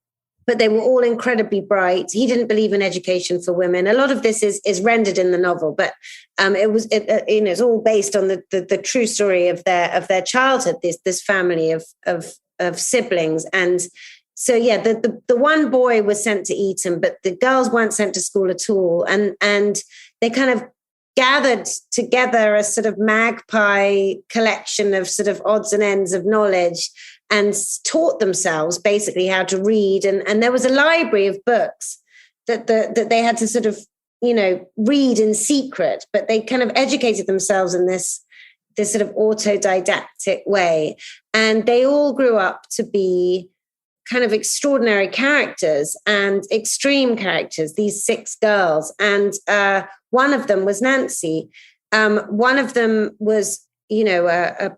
but they were all incredibly bright. He didn't believe in education for women. A lot of this is rendered in the novel, but it's all based on the true story of their childhood. This family of siblings. And so, the one boy was sent to Eton, but the girls weren't sent to school at all. And they kind of gathered together a sort of magpie collection of sort of odds and ends of knowledge and taught themselves basically how to read. And there was a library of books that they had to sort of, read in secret, but they kind of educated themselves in this sort of autodidactic way. And they all grew up to be kind of extraordinary characters and extreme characters, these 6 girls. And one of them was Nancy. One of them was, a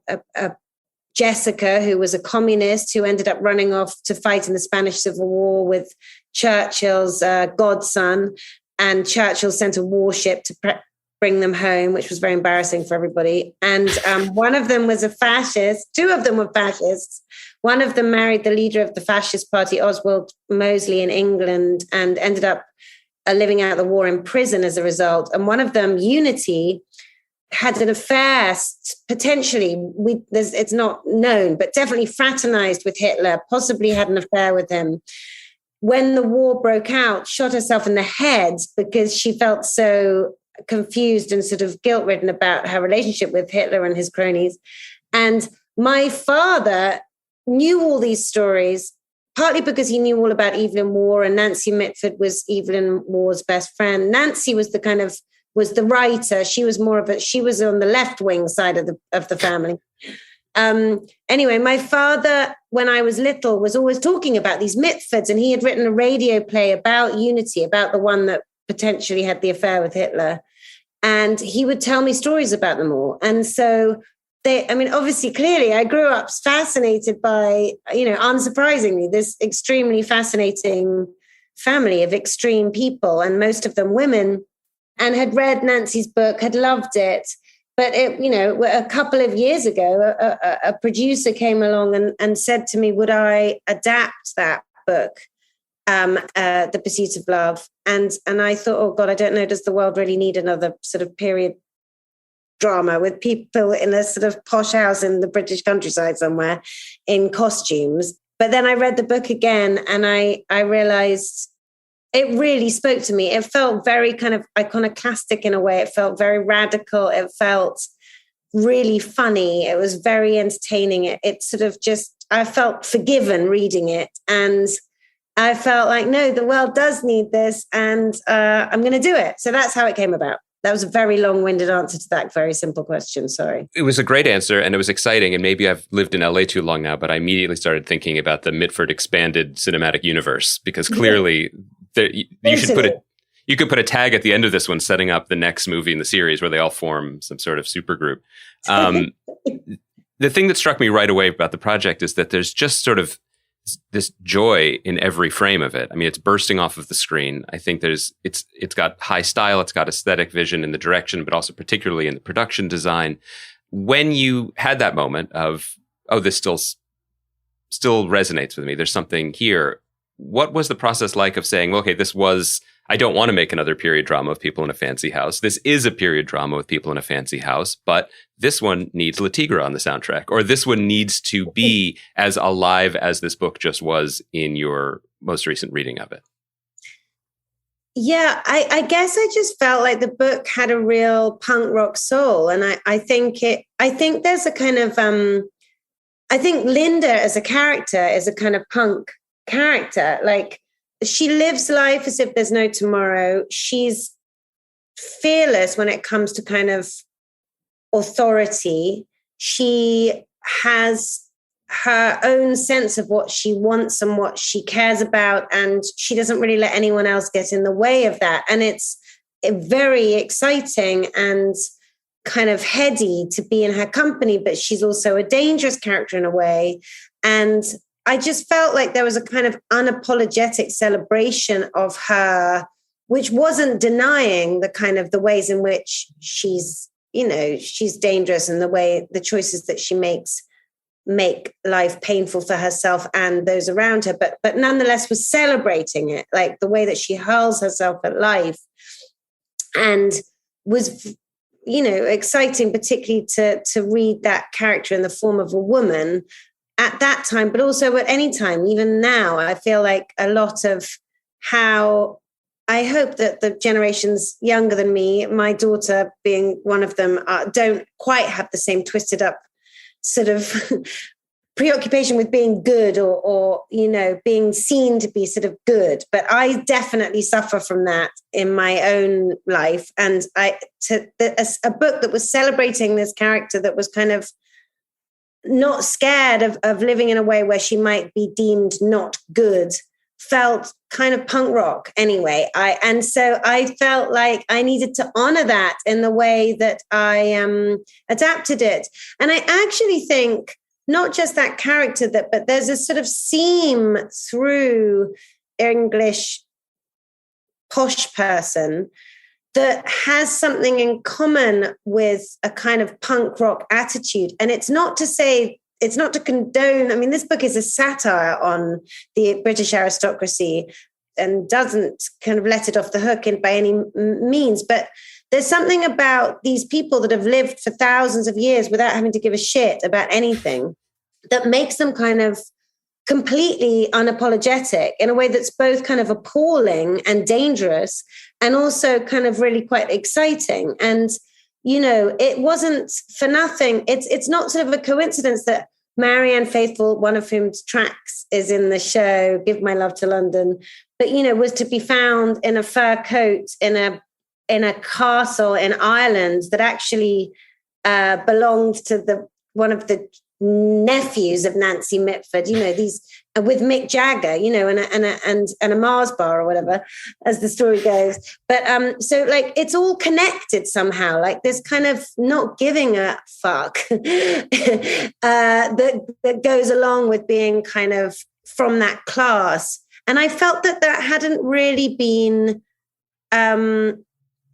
Jessica, who was a communist who ended up running off to fight in the Spanish Civil War with Churchill's godson. And Churchill sent a warship to bring them home, which was very embarrassing for everybody. And one of them was a fascist. 2 of them were fascists. One of them married the leader of the fascist party, Oswald Mosley, in England, and ended up living out the war in prison as a result. And one of them, Unity, had an affair, potentially, it's not known, but definitely fraternized with Hitler, possibly had an affair with him. When the war broke out, shot herself in the head because she felt so confused and sort of guilt-ridden about her relationship with Hitler and his cronies. And my father knew all these stories, partly because he knew all about Evelyn Waugh, and Nancy Mitford was Evelyn Waugh's best friend. Nancy was was the writer. She was she was on the left wing side of the family. Anyway, my father, when I was little, was always talking about these Mitfords, and he had written a radio play about Unity, about the one that potentially had the affair with Hitler. And he would tell me stories about them all. And so obviously, clearly, I grew up fascinated by, unsurprisingly, this extremely fascinating family of extreme people, and most of them women, and had read Nancy's book, had loved it. But, a couple of years ago, a producer came along and said to me, would I adapt that book, The Pursuit of Love? And I thought, oh, God, I don't know, does the world really need another sort of period drama with people in a sort of posh house in the British countryside somewhere in costumes? But then I read the book again, and I realized it really spoke to me. It felt very kind of iconoclastic in a way. It felt very radical. It felt really funny. It was very entertaining. It sort of I felt forgiven reading it. And I felt like, no, the world does need this, and I'm going to do it. So that's how it came about. That was a very long-winded answer to that very simple question. Sorry. It was a great answer, and it was exciting. And maybe I've lived in LA too long now, but I immediately started thinking about the Mitford expanded cinematic universe, because clearly you should put it. You could put a tag at the end of this one, setting up the next movie in the series where they all form some sort of supergroup. The thing that struck me right away about the project is that there's just sort of this joy in every frame of it. I mean, it's bursting off of the screen. I think it's got high style, it's got aesthetic vision in the direction, but also particularly in the production design. When you had that moment of, oh, this still resonates with me, there's something here. What was the process like of saying, well, okay, I don't want to make another period drama of people in a fancy house. This is a period drama with people in a fancy house, but this one needs La Tigra on the soundtrack, or this one needs to be as alive as this book just was in your most recent reading of it. Yeah, I guess I just felt like the book had a real punk rock soul. And I think there's a kind of, I think Linda as a character is a kind of punk character. Like, she lives life as if there's no tomorrow. She's fearless when it comes to kind of authority. She has her own sense of what she wants and what she cares about, and she doesn't really let anyone else get in the way of that. And it's very exciting and kind of heady to be in her company, but she's also a dangerous character in a way. And I just felt like there was a kind of unapologetic celebration of her, which wasn't denying the kind of the ways in which she's dangerous, and the choices that she makes make life painful for herself and those around her, but nonetheless was celebrating it, like the way that she hurls herself at life, and was, exciting, particularly to read that character in the form of a woman at that time, but also at any time, even now. I feel like a lot of how I hope that the generations younger than me, my daughter being one of them, don't quite have the same twisted up sort of preoccupation with being good or being seen to be sort of good. But I definitely suffer from that in my own life. And a book that was celebrating this character that was kind of not scared of living in a way where she might be deemed not good, felt kind of punk rock anyway. So I felt like I needed to honor that in the way that I adapted it. And I actually think not just that character, but there's a sort of seam through English posh person that has something in common with a kind of punk rock attitude. And it's not to condone, I mean, this book is a satire on the British aristocracy and doesn't kind of let it off the hook by any means. But there's something about these people that have lived for thousands of years without having to give a shit about anything that makes them kind of completely unapologetic in a way that's both kind of appalling and dangerous and also kind of really quite exciting. And, it wasn't for nothing. It's not sort of a coincidence that Marianne Faithfull, one of whom's tracks is in the show, Give My Love to London, but, was to be found in a fur coat in a castle in Ireland that actually belonged to one of the nephews of Nancy Mitford, these with Mick Jagger, and a Mars bar or whatever, as the story goes. But so like it's all connected somehow. Like this kind of not giving a fuck that goes along with being kind of from that class. And I felt that hadn't really been, it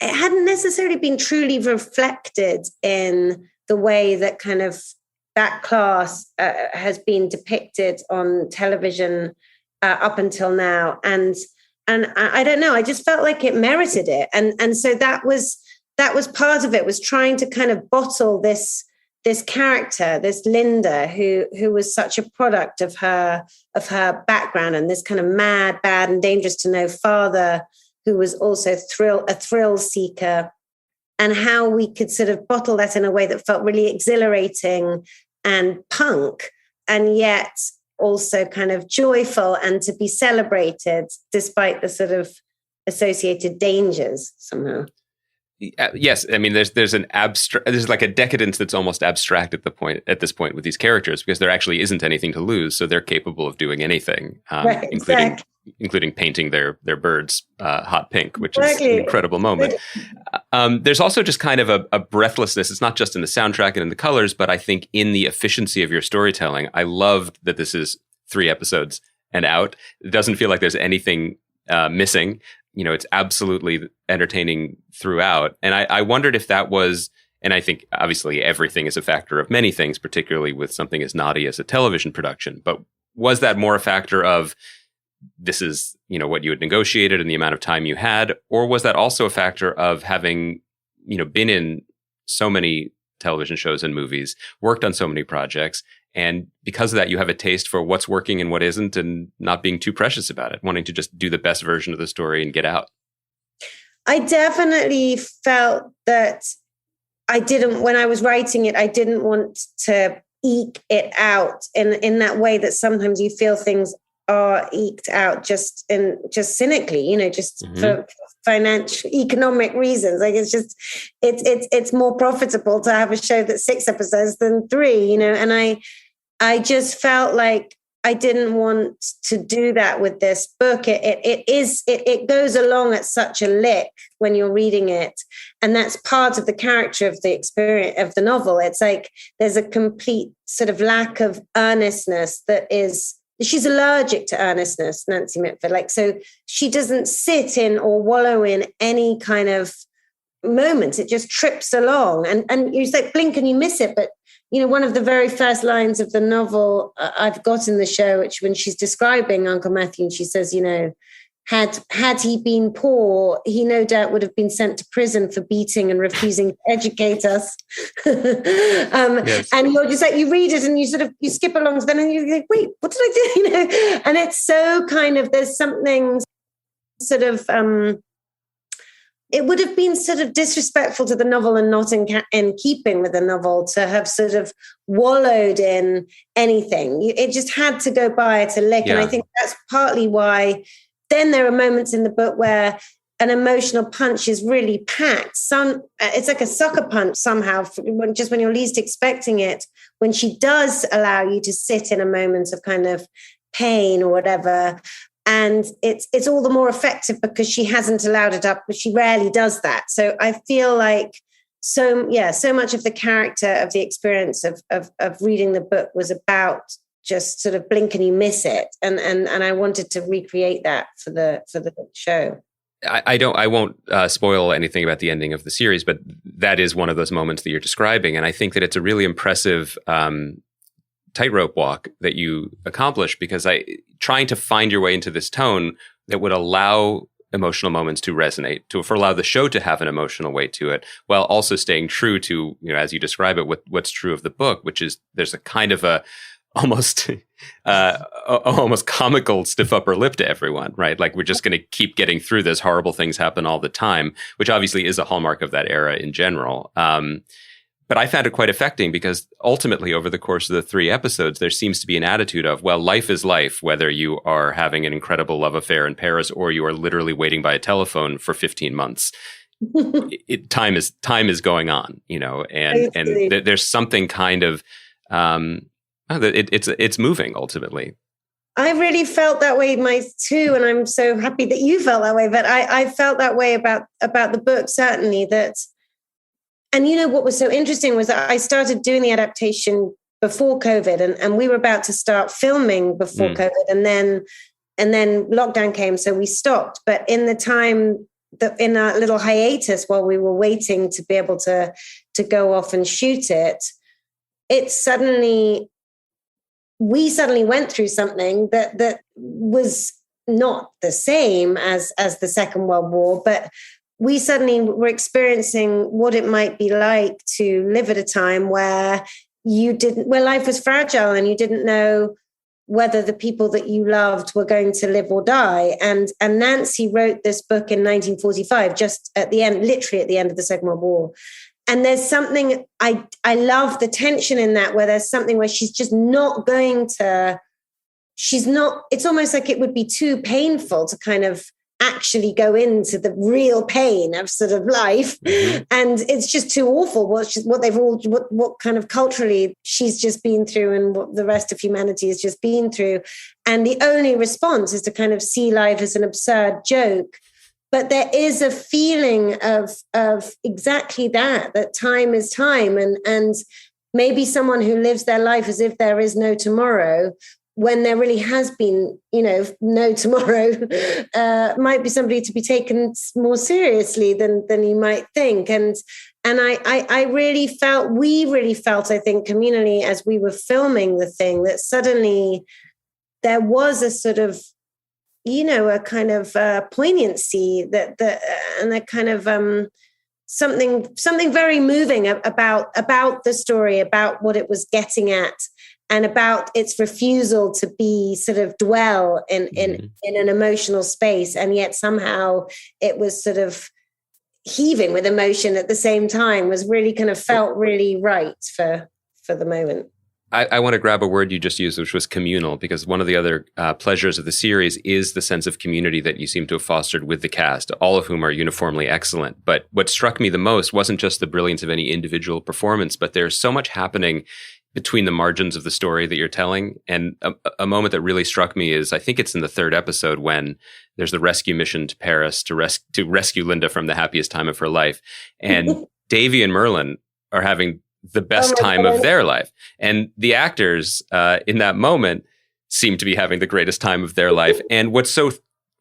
hadn't necessarily been truly reflected in the way that kind of that class has been depicted on television up until now. And I don't know, I just felt like it merited it. And so that was part of it, was trying to kind of bottle this character, this Linda, who was such a product of her background, and this kind of mad, bad and dangerous to know father who was also a thrill seeker, and how we could sort of bottle that in a way that felt really exhilarating and punk, and yet also kind of joyful and to be celebrated despite the sort of associated dangers somehow. Yes, I mean there's like a decadence that's almost abstract at this point with these characters, because there actually isn't anything to lose, so they're capable of doing anything, right, including painting their birds hot pink, which is an incredible moment. There's also just kind of a breathlessness. It's not just in the soundtrack and in the colors, but I think in the efficiency of your storytelling. I loved that this is 3 episodes and out. It doesn't feel like there's anything missing. It's absolutely entertaining throughout. And I wondered if that was, and I think obviously everything is a factor of many things, particularly with something as naughty as a television production, but was that more a factor of this is, what you had negotiated and the amount of time you had, or was that also a factor of having, been in so many television shows and movies, worked on so many projects, and because of that, you have a taste for what's working and what isn't, and not being too precious about it, wanting to just do the best version of the story and get out? I definitely felt that when I was writing it, I didn't want to eke it out in that way that sometimes you feel things are eked out just cynically, for financial, economic reasons. Like it's more profitable to have a show that's 6 episodes than 3, and I just felt like I didn't want to do that with this book. It goes along at such a lick when you're reading it. And that's part of the character of the experience of the novel. It's like there's a complete sort of lack of earnestness she's allergic to earnestness, Nancy Mitford. Like, so she doesn't sit in or wallow in any kind of moments. It just trips along. And you say, blink and you miss it. But, one of the very first lines of the novel I've got in the show, which when she's describing Uncle Matthew, and she says, had he been poor, he no doubt would have been sent to prison for beating and refusing to educate us. Yes. And you're just like, you read it and you skip along to them and you think, wait, what did I do? And it's so kind of, there's something sort of, it would have been sort of disrespectful to the novel and not in keeping with the novel to have sort of wallowed in anything. It just had to go by at a lick. Yeah. And I think that's partly why then there are moments in the book where an emotional punch is really packed. It's like a sucker punch somehow, just when you're least expecting it, when she does allow you to sit in a moment of kind of pain or whatever. And it's all the more effective because she hasn't allowed it up, but she rarely does that. So I feel like so much of the character of the experience of reading the book was about just sort of blink and you miss it. And I wanted to recreate that for the show. I won't spoil anything about the ending of the series, but that is one of those moments that you're describing. And I think that it's a really impressive tightrope walk that you accomplish, because trying to find your way into this tone that would allow emotional moments to resonate, for allow the show to have an emotional weight to it, while also staying true to, as you describe it, what's true of the book, which is there's a kind of a almost comical stiff upper lip to everyone, right? Like we're just going to keep getting through this. Horrible things happen all the time, which obviously is a hallmark of that era in general. But I found it quite affecting because ultimately over the course of the 3 episodes, there seems to be an attitude of, well, life is life, whether you are having an incredible love affair in Paris or you are literally waiting by a telephone for 15 months. Time is going on, and there's something kind of, it's moving ultimately. I really felt that way too, and I'm so happy that you felt that way. But I felt that way about the book, certainly. And what was so interesting was that I started doing the adaptation before COVID, and we were about to start filming before COVID, and then lockdown came, so we stopped. But in the time in our little hiatus while we were waiting to be able to go off and shoot it, we suddenly went through something that was not the same as the Second World War, but we suddenly were experiencing what it might be like to live at a time where where life was fragile and you didn't know whether the people that you loved were going to live or die. And Nancy wrote this book in 1945, just at the end, literally at the end of the Second World War. And there's something, I love the tension in that, where there's something where she's just not going to, it's almost like it would be too painful to kind of actually go into the real pain of sort of life. And it's just too awful what kind of culturally she's just been through and what the rest of humanity has just been through. And the only response is to kind of see life as an absurd joke. But there is a feeling of exactly that time is time. And maybe someone who lives their life as if there is no tomorrow, when there really has been, no tomorrow, might be somebody to be taken more seriously than you might think. And we really felt, I think, communally, as we were filming the thing, that suddenly there was a sort of, a kind of poignancy and a kind of something very moving about the story, about what it was getting at, and about its refusal to be sort of dwell in an emotional space, and yet somehow it was sort of heaving with emotion at the same time. Was really kind of felt really right for the moment. I want to grab a word you just used, which was communal, because one of the other pleasures of the series is the sense of community that you seem to have fostered with the cast, all of whom are uniformly excellent. But what struck me the most wasn't just the brilliance of any individual performance, but there's so much happening between the margins of the story that you're telling. And a moment that really struck me is, I think it's in the third episode, when there's the rescue mission to Paris to rescue Linda from the happiest time of her life. And Davy and Merlin are having the best time of their life. And the actors in that moment seem to be having the greatest time of their life. And what's so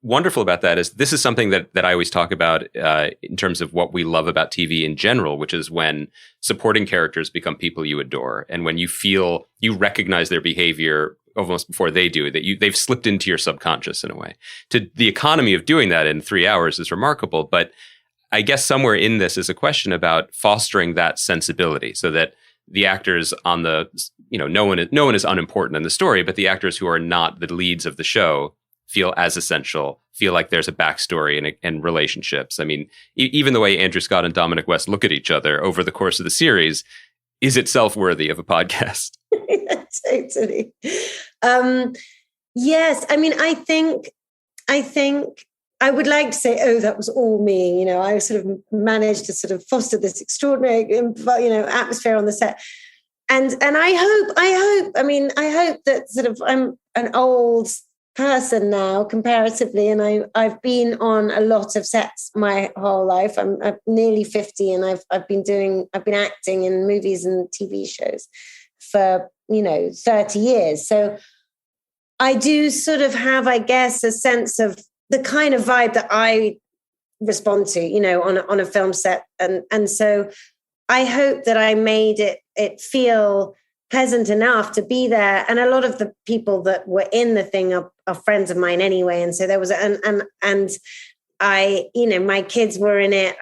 wonderful about that is this is something that I always talk about in terms of what we love about TV in general, which is when supporting characters become people you adore. And when you feel you recognize their behavior almost before they do, that they've slipped into your subconscious in a way. The economy of doing that in 3 hours is remarkable, but I guess somewhere in this is a question about fostering that sensibility, so that the actors on the, no one is unimportant in the story, but the actors who are not the leads of the show feel as essential, feel like there's a backstory and relationships. I mean, even the way Andrew Scott and Dominic West look at each other over the course of the series is itself worthy of a podcast. Totally. Yes. I mean, I think I would like to say, oh, that was all me. I sort of managed to sort of foster this extraordinary, atmosphere on the set. And I hope that sort of I'm an old person now comparatively, and I've been on a lot of sets my whole life. I'm nearly 50, and I've been acting in movies and TV shows for 30 years. So I do sort of have, I guess, a sense of the kind of vibe that I respond to, on a film set. And so I hope that I made it feel pleasant enough to be there. And a lot of the people that were in the thing are friends of mine anyway. And so there was, and I, my kids were in it.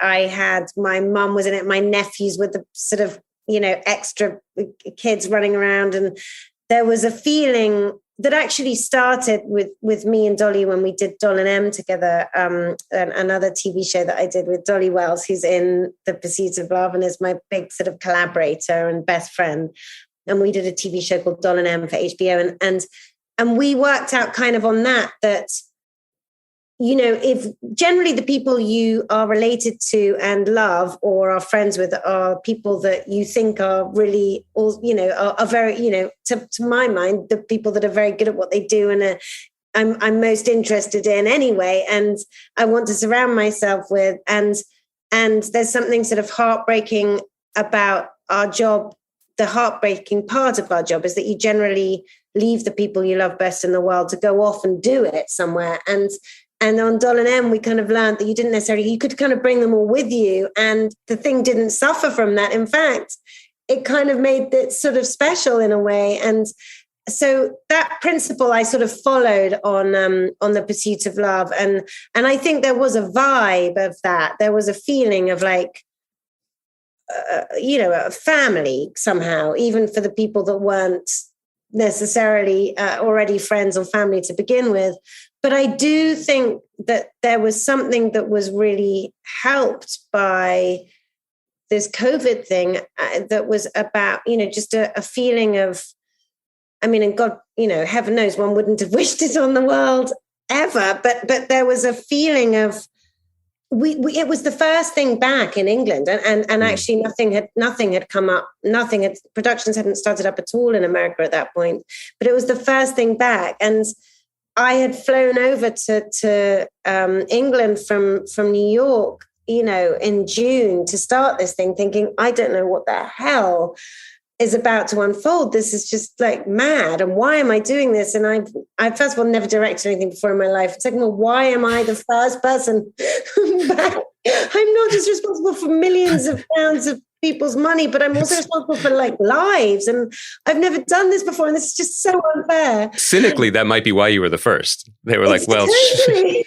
My mum was in it. My nephews were the sort of, extra kids running around. And there was a feeling that actually started with me and Dolly when we did Doll and M together, another TV show that I did with Dolly Wells, who's in The Pursuit of Love and is my big sort of collaborator and best friend. And we did a TV show called Doll and M for HBO. And we worked out kind of on that, if generally the people you are related to and love or are friends with are people that you think are really, are very, to my mind, the people that are very good at what they do and I'm most interested in anyway, and I want to surround myself with. And there's something sort of heartbreaking about our job. The heartbreaking part of our job is that you generally leave the people you love best in the world to go off and do it somewhere. And on Doll and M, we kind of learned that you could kind of bring them all with you. And the thing didn't suffer from that. In fact, it kind of made it sort of special in a way. And so that principle I sort of followed on The Pursuit of Love. And I think there was a vibe of that. There was a feeling of like, a family somehow, even for the people that weren't necessarily already friends or family to begin with. But I do think that there was something that was really helped by this COVID thing that was about, just a feeling of, and God, heaven knows one wouldn't have wished it on the world ever. But there was a feeling of, it was the first thing back in England, and actually nothing had come up. Productions hadn't started up at all in America at that point, but it was the first thing back. And I had flown over to England from New York, in June to start this thing, thinking, I don't know what the hell is about to unfold. This is just like mad. And why am I doing this? And I first of all, never directed anything before in my life. Second of all, why am I the first person back? I'm not just responsible for millions of pounds of people's money, but I'm also responsible for like lives. And I've never done this before. And this is just so unfair. Cynically, that might be why you were the first. They were like, well, totally.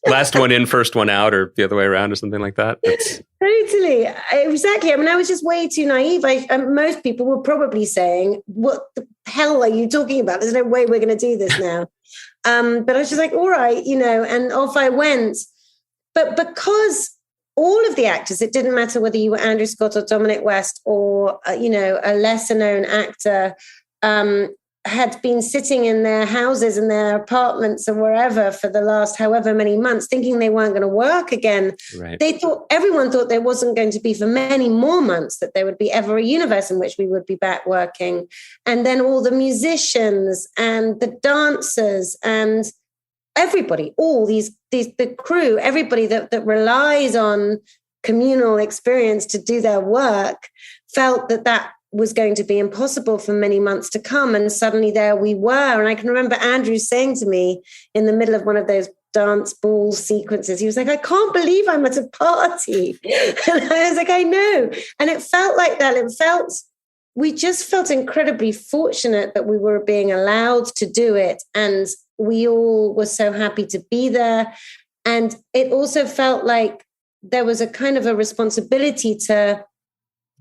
Last one in, first one out, or the other way around, or something like that. Totally. Exactly. I mean, I was just way too naive. Most people were probably saying, what the hell are you talking about? There's no way we're going to do this now. But I was just like, all right, and off I went. But because all of the actors, it didn't matter whether you were Andrew Scott or Dominic West or, a lesser known actor, had been sitting in their houses and their apartments or wherever for the last however many months, thinking they weren't going to work again. Right. Everyone thought there wasn't going to be for many more months, that there would be ever a universe in which we would be back working. And then all the musicians and the dancers and everybody, all the crew, everybody that relies on communal experience to do their work, felt that was going to be impossible for many months to come. And suddenly there we were. And I can remember Andrew saying to me in the middle of one of those dance ball sequences, he was like, I can't believe I'm at a party. And I was like, I know. And it felt like that. We just felt incredibly fortunate that we were being allowed to do it. And we all were so happy to be there. And it also felt like there was a kind of a responsibility to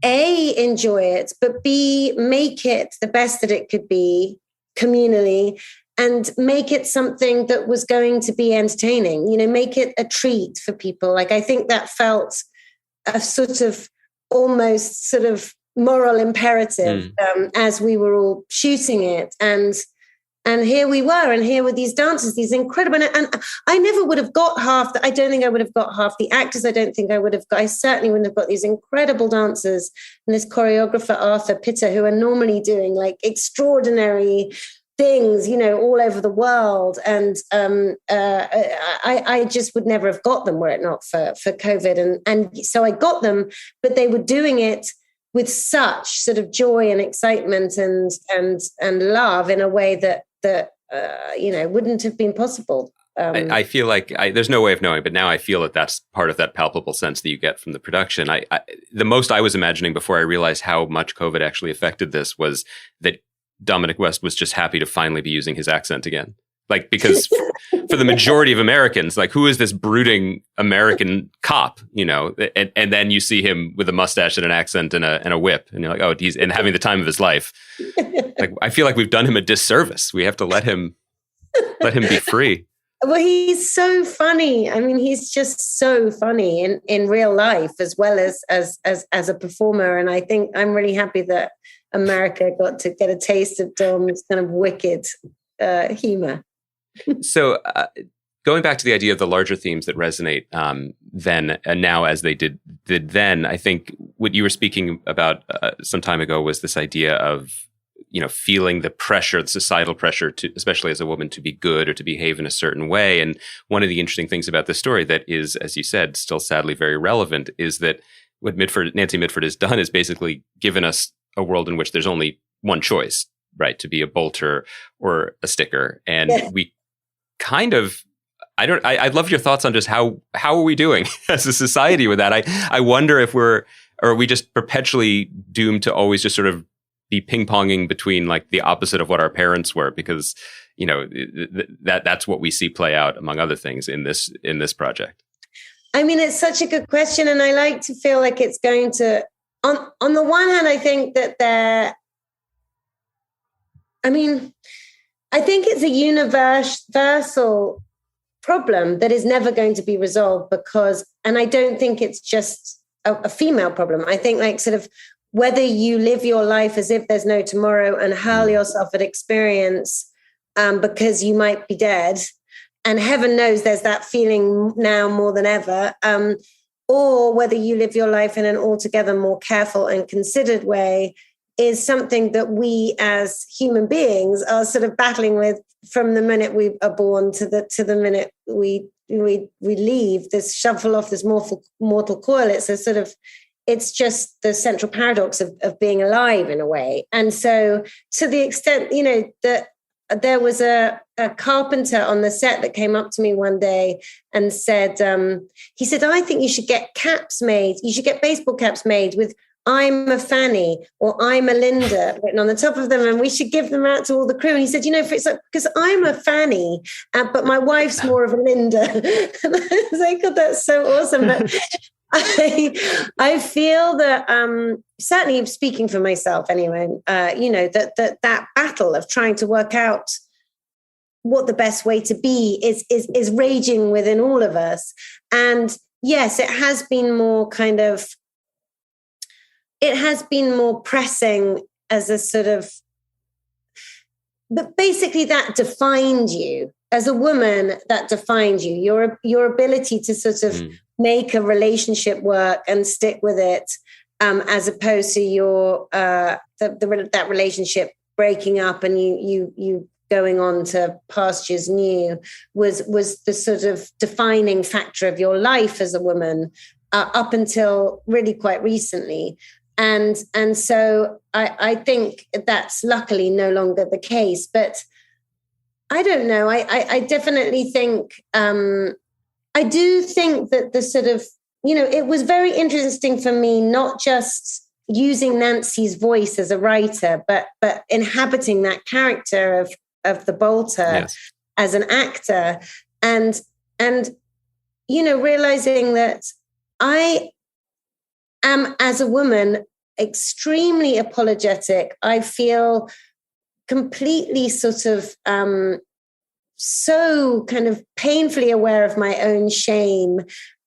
A, enjoy it, but B, make it the best that it could be communally, and make it something that was going to be entertaining, make it a treat for people. Like, I think that felt a sort of almost sort of moral imperative as we were all shooting it. And here we were, and here were these dancers, these incredible, and I never would have got I don't think I would have got half the actors. I don't think I would have got, I certainly wouldn't have got these incredible dancers and this choreographer, Arthur Pitter, who are normally doing like extraordinary things, all over the world. And I just would never have got them were it not for COVID. And so I got them, but they were doing it with such sort of joy and excitement and love in a way that wouldn't have been possible. I feel like there's no way of knowing, but now I feel that that's part of that palpable sense that you get from the production. The most I was imagining before I realized how much COVID actually affected this was that Dominic West was just happy to finally be using his accent again. Like, because for the majority of Americans, like, who is this brooding American cop, and then you see him with a mustache and an accent and a whip, and you're like, oh, he's having the time of his life. Like, I feel like we've done him a disservice. We have to let him be free. Well, he's so funny. I mean, he's just so funny in real life as well as a performer. And I think I'm really happy that America got to get a taste of Dom's kind of wicked humor. So going back to the idea of the larger themes that resonate then and now as they did then, I think what you were speaking about some time ago was this idea of, feeling the pressure, the societal pressure to, especially as a woman, to be good or to behave in a certain way. And one of the interesting things about this story that is, as you said, still sadly very relevant, is that what Nancy Mitford has done is basically given us a world in which there's only one choice, right? To be a bolter or a sticker. And we kind of, I'd love your thoughts on just how are we doing as a society with that? I wonder if are we just perpetually doomed to always just sort of be ping-ponging between like the opposite of what our parents were, because, that's what we see play out among other things in this project. I mean, it's such a good question. And I like to feel like it's going to, on the one hand, I think that I think it's a universal problem that is never going to be resolved and I don't think it's just a female problem. I think like sort of whether you live your life as if there's no tomorrow and hurl yourself at experience because you might be dead, heaven knows there's that feeling now more than ever, or whether you live your life in an altogether more careful and considered way, is something that we as human beings are sort of battling with from the minute we are born to the minute we leave this, shuffle off this mortal coil. It's just the central paradox of being alive in a way. And so to the extent, that there was a carpenter on the set that came up to me one day and said, he said, I think you should get caps made. You should get baseball caps made with "I'm a Fanny" or "I'm a Linda" written on the top of them, and we should give them out to all the crew. And he said, because I'm a Fanny, but my wife's more of a Linda. And I was like, God, that's so awesome. But I feel that, certainly speaking for myself anyway, that battle of trying to work out what the best way to be is raging within all of us. And yes, it has been more pressing as a sort of, but basically that defined you as a woman, that defined you, your ability to sort of make a relationship work and stick with it, as opposed to your that relationship breaking up and you going on to pastures new was the sort of defining factor of your life as a woman, up until really quite recently. And so I think that's luckily no longer the case. But I don't know. I definitely think, I do think that the sort of, it was very interesting for me, not just using Nancy's voice as a writer, but inhabiting that character of the bolter as an actor, and realizing that I am, as a woman, extremely apologetic. I feel completely sort of so kind of painfully aware of my own shame.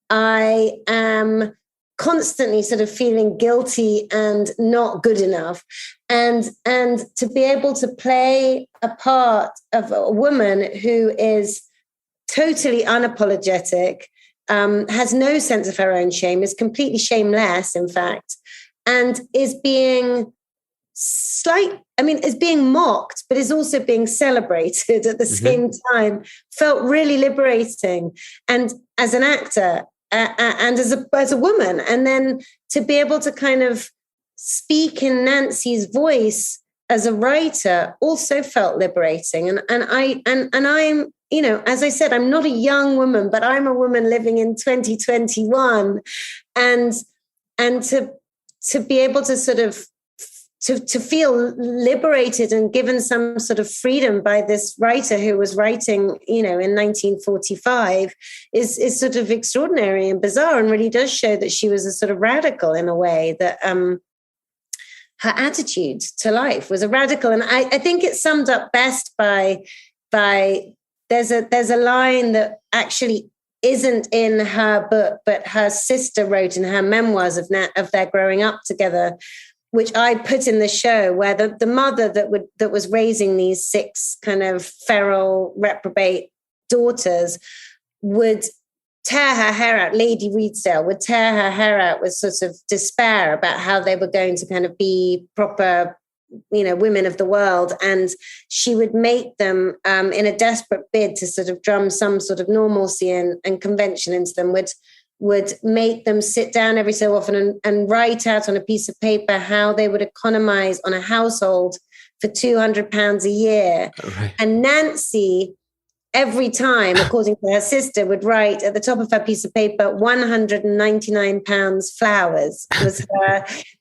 I am constantly sort of feeling guilty and not good enough. And to be able to play a part of a woman who is totally unapologetic, has no sense of her own shame, is completely shameless, in fact, and is being is being mocked, but is also being celebrated at the same time, felt really liberating. And as an actor and as a woman, and then to be able to kind of speak in Nancy's voice as a writer also felt liberating. And I'm, as I said, I'm not a young woman, but I'm a woman living in 2021, and to be able to sort of to feel liberated and given some sort of freedom by this writer who was writing, in 1945 is sort of extraordinary and bizarre, and really does show that she was a sort of radical in a way, that her attitude to life was a radical. And I think it's summed up best by there's a line that actually isn't in her book, but her sister wrote in her memoirs of their growing up together, which I put in the show, where the mother that was raising these 6 kind of feral reprobate daughters would tear her hair out. Lady Reedsdale would tear her hair out with sort of despair about how they were going to kind of be proper, women of the world. And she would make them, in a desperate bid to sort of drum some sort of normalcy and convention into them, would make them sit down every so often and write out on a piece of paper how they would economize on a household for £200 a year. Right. And Nancy, every time, according to her sister, would write at the top of her piece of paper, £199 flowers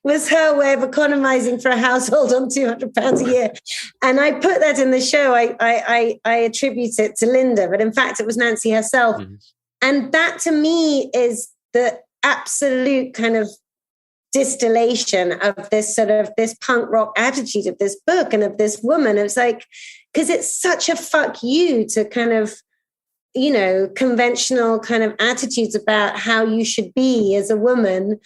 was her way of economizing for a household on £200 a year. And I put that in the show. I attribute it to Linda, but in fact, it was Nancy herself. Mm-hmm. And that, to me, is the absolute kind of distillation of this punk rock attitude of this book and of this woman. It's like, because it's such a fuck you to kind of, conventional kind of attitudes about how you should be as a woman.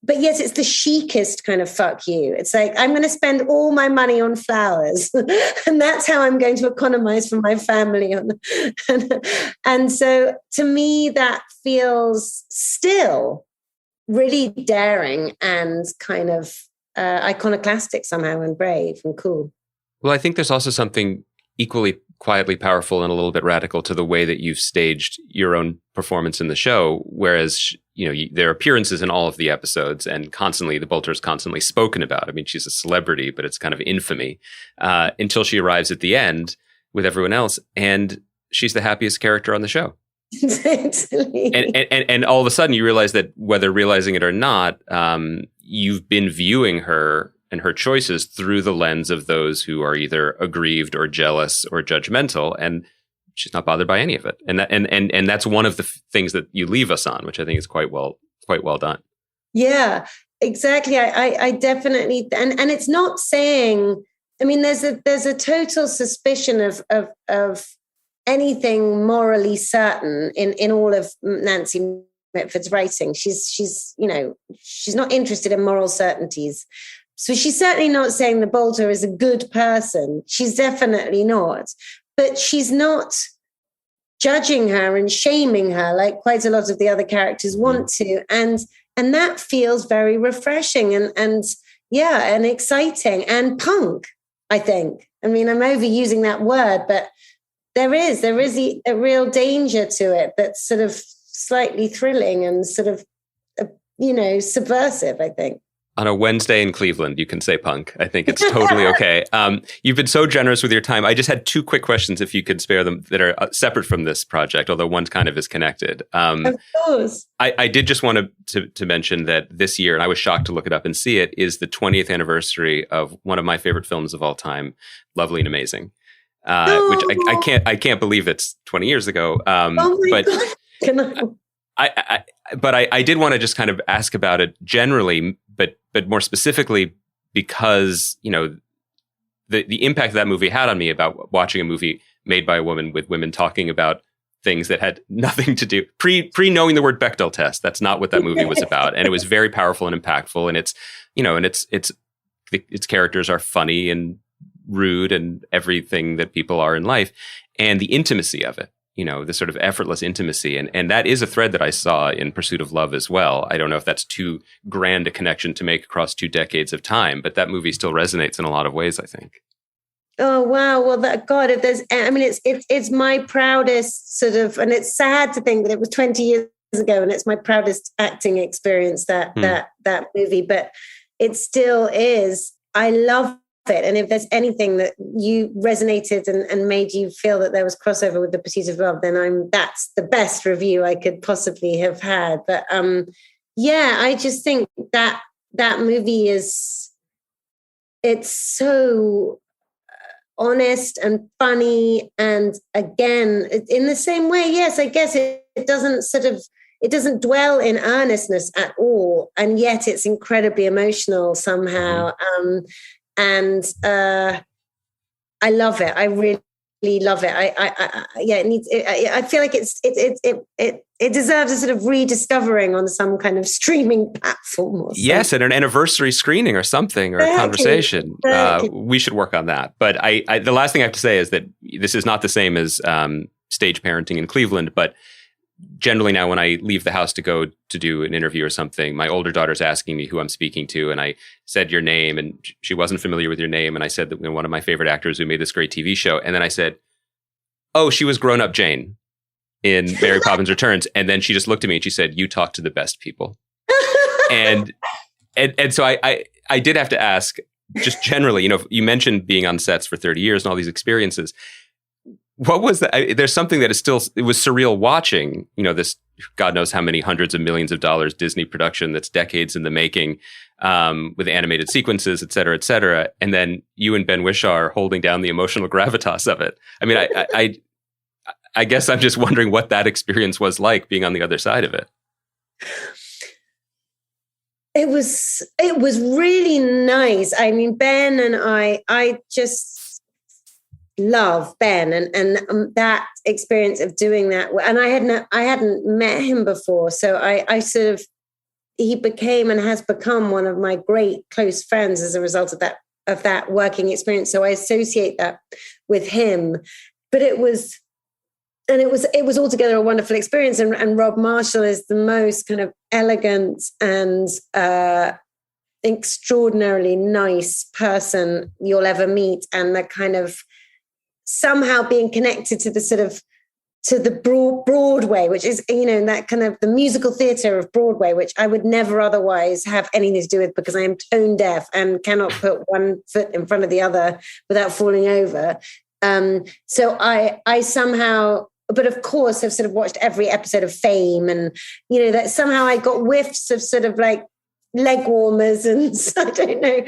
but yes, it's the chicest kind of fuck you. It's like, I'm going to spend all my money on flowers and that's how I'm going to economize for my family. And so to me, that feels still really daring and kind of iconoclastic somehow, and brave and cool. Well, I think there's also something equally quietly powerful and a little bit radical to the way that you've staged your own performance in the show. Whereas, there are appearances in all of the episodes, and constantly the Bolter is constantly spoken about. I mean, she's a celebrity, but it's kind of infamy until she arrives at the end with everyone else, and she's the happiest character on the show. Exactly. And all of a sudden you realize that, whether realizing it or not, you've been viewing her and her choices through the lens of those who are either aggrieved or jealous or judgmental, and she's not bothered by any of it. And that's one of the things that you leave us on, which I think is quite well done. Yeah, exactly. I definitely, and it's not saying, I mean, there's a total suspicion of anything morally certain in all of Nancy Mitford's writing. She's not interested in moral certainties. So she's certainly not saying the Bolter is a good person. She's definitely not. But she's not judging her and shaming her like quite a lot of the other characters want to. And that feels very refreshing and exciting and punk, I think. I mean, I'm overusing that word, but there is a real danger to it that's sort of slightly thrilling and sort of, subversive, I think. On a Wednesday in Cleveland, you can say punk. I think it's totally okay. You've been so generous with your time. I just had two quick questions, if you could spare them, that are separate from this project, although one kind of is connected. Of course. I did just want to mention that this year, and I was shocked to look it up and see it, is the 20th anniversary of one of my favorite films of all time, Lovely and Amazing, which I can't believe it's 20 years ago. But I did want to just kind of ask about it generally, but more specifically because, the impact that movie had on me about watching a movie made by a woman with women talking about things that had nothing to do pre knowing the word Bechdel test. That's not what that movie was about. And it was very powerful and impactful. And its characters are funny and rude and everything that people are in life, and the intimacy of it. The sort of effortless intimacy. And that is a thread that I saw in Pursuit of Love as well. I don't know if that's too grand a connection to make across 2 decades of time, but that movie still resonates in a lot of ways, I think. Oh, wow. Well, it's my proudest sort of, and it's sad to think that it was 20 years ago and it's my proudest acting experience, that movie, but it still is. I love it. And if there's anything that you resonated and made you feel that there was crossover with The Pursuit of Love, then that's the best review I could possibly have had. But I just think that movie it's so honest and funny. And again, in the same way, yes, I guess it doesn't dwell in earnestness at all. And yet it's incredibly emotional somehow. And I love it. I really love it. I feel like it deserves a sort of rediscovering on some kind of streaming platform. Or yes, and an anniversary screening or something, or a conversation. We should work on that. But the last thing I have to say is that this is not the same as stage parenting in Cleveland, but generally now when I leave the house to go to do an interview or something, my older daughter's asking me who I'm speaking to, and I said your name, and she wasn't familiar with your name, and I said that one of my favorite actors who made this great TV show, and then I said, oh, she was Grown Up Jane in Mary Poppins Returns, and then she just looked at me and she said, you talk to the best people. and so I did have to ask, just generally, you mentioned being on sets for 30 years and all these experiences. What was that? There's something that it was surreal watching, this God knows how many hundreds of millions of dollars Disney production that's decades in the making, with animated sequences, et cetera, and then you and Ben Whishaw holding down the emotional gravitas of it. I mean, I guess I'm just wondering what that experience was like, being on the other side of it. It was really nice. I mean, Ben and I just love Ben and that experience of doing that. And I hadn't met him before. So I sort of he became and has become one of my great close friends as a result of that working experience. So I associate that with him. But it was altogether a wonderful experience. And Rob Marshall is the most kind of elegant and extraordinarily nice person you'll ever meet. And that kind of somehow being connected to the sort of to the Broadway, which is, that kind of the musical theater of Broadway, which I would never otherwise have anything to do with because I am tone deaf and cannot put one foot in front of the other without falling over. So I somehow, but of course, have sort of watched every episode of Fame, and that somehow I got whiffs of sort of like leg warmers and I don't know,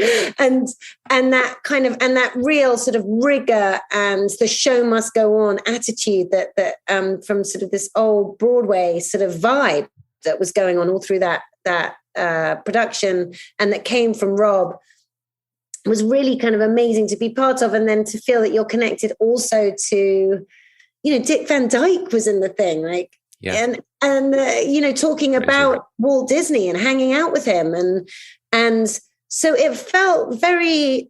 and that kind of, and that real sort of rigor and the show must go on attitude that from sort of this old Broadway sort of vibe that was going on all through that production, and that came from Rob, was really kind of amazing to be part of. And then to feel that you're connected also to, Dick Van Dyke was in the thing, like, yeah. And talking about Walt Disney and hanging out with him. And so it felt very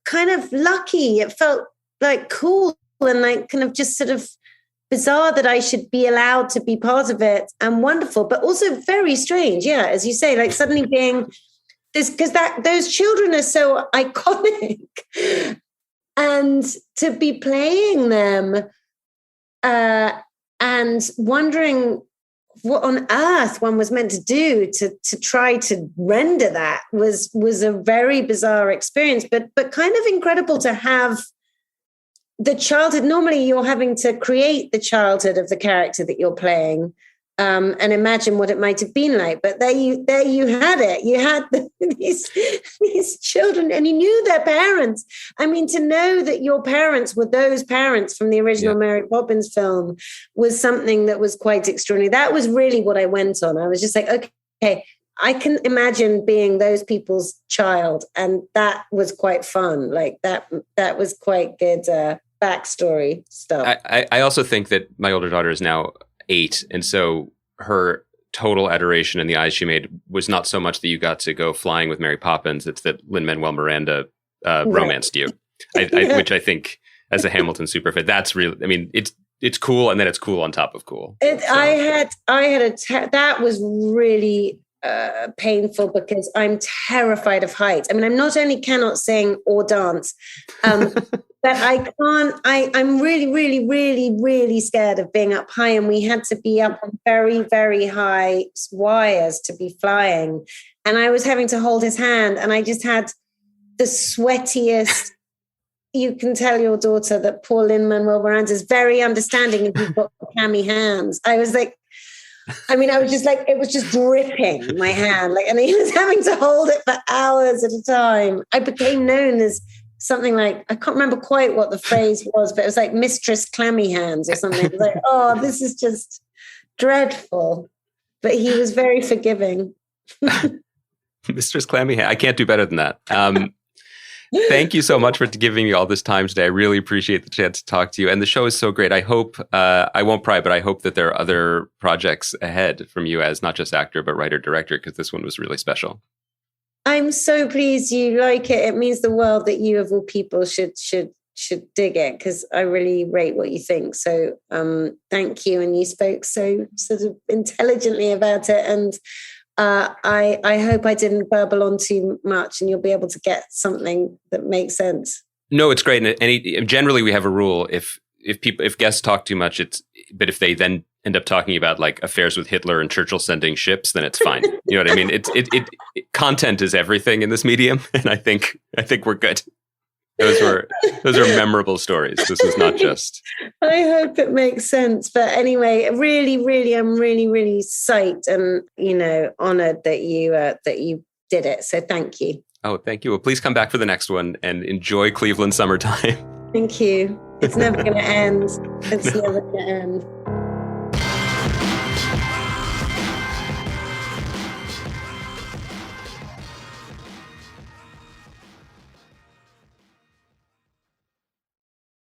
kind of lucky. It felt like cool and like kind of just sort of bizarre that I should be allowed to be part of it, and wonderful, but also very strange. Yeah. As you say, like suddenly being this, because those children are so iconic, and to be playing them, and wondering what on earth one was meant to do to try to render that was a very bizarre experience, but kind of incredible to have the childhood. Normally you're having to create the childhood of the character that you're playing, and imagine what it might have been like. But there you had it. You had these children, and you knew their parents. I mean, to know that your parents were those parents from the original Mary Poppins film was something that was quite extraordinary. That was really what I went on. I was just like, okay, I can imagine being those people's child, and that was quite fun. Like that was quite good backstory stuff. I also think that my older daughter is now 8, and so her total adoration in the eyes she made was not so much that you got to go flying with Mary Poppins, it's that Lin-Manuel Miranda romanced you, which I think as a Hamilton superfan, that's really, I mean, it's cool, and then it's cool on top of cool. I had that was really painful because I'm terrified of heights. I mean, I'm not only cannot sing or dance, but I'm really, really, really, really scared of being up high. And we had to be up on very, very high wires to be flying. And I was having to hold his hand, and I just had the sweatiest. You can tell your daughter that poor Lin-Manuel Miranda is very understanding, and he's got clammy hands. I was like, I was just like, it was just dripping my hand, like, and he was having to hold it for hours at a time. I became known as something like, I can't remember quite what the phrase was, but it was like Mistress Clammy Hands or something. It was like, oh, this is just dreadful. But he was very forgiving. Mistress Clammy Hands. I can't do better than that. Thank you so much for giving me all this time today. I really appreciate the chance to talk to you. And the show is so great. I hope, I won't pry, but I hope that there are other projects ahead from you as not just actor, but writer, director, because this one was really special. I'm so pleased you like it. It means the world that you, of all people, should dig it, because I really rate what you think. So thank you. And you spoke so sort of intelligently about it. And I hope I didn't burble on too much, and you'll be able to get something that makes sense. No, it's great. And generally we have a rule: if guests talk too much, but if they then end up talking about like affairs with Hitler and Churchill sending ships, then it's fine. You know what I mean? Content is everything in this medium, and I think we're good. Those are memorable stories. This is not just. I hope it makes sense. But anyway, really, really, I'm really, really psyched and honored that you did it. So thank you. Oh, thank you. Well, please come back for the next one and enjoy Cleveland summertime. Thank you. It's never going to end. It's never going to end.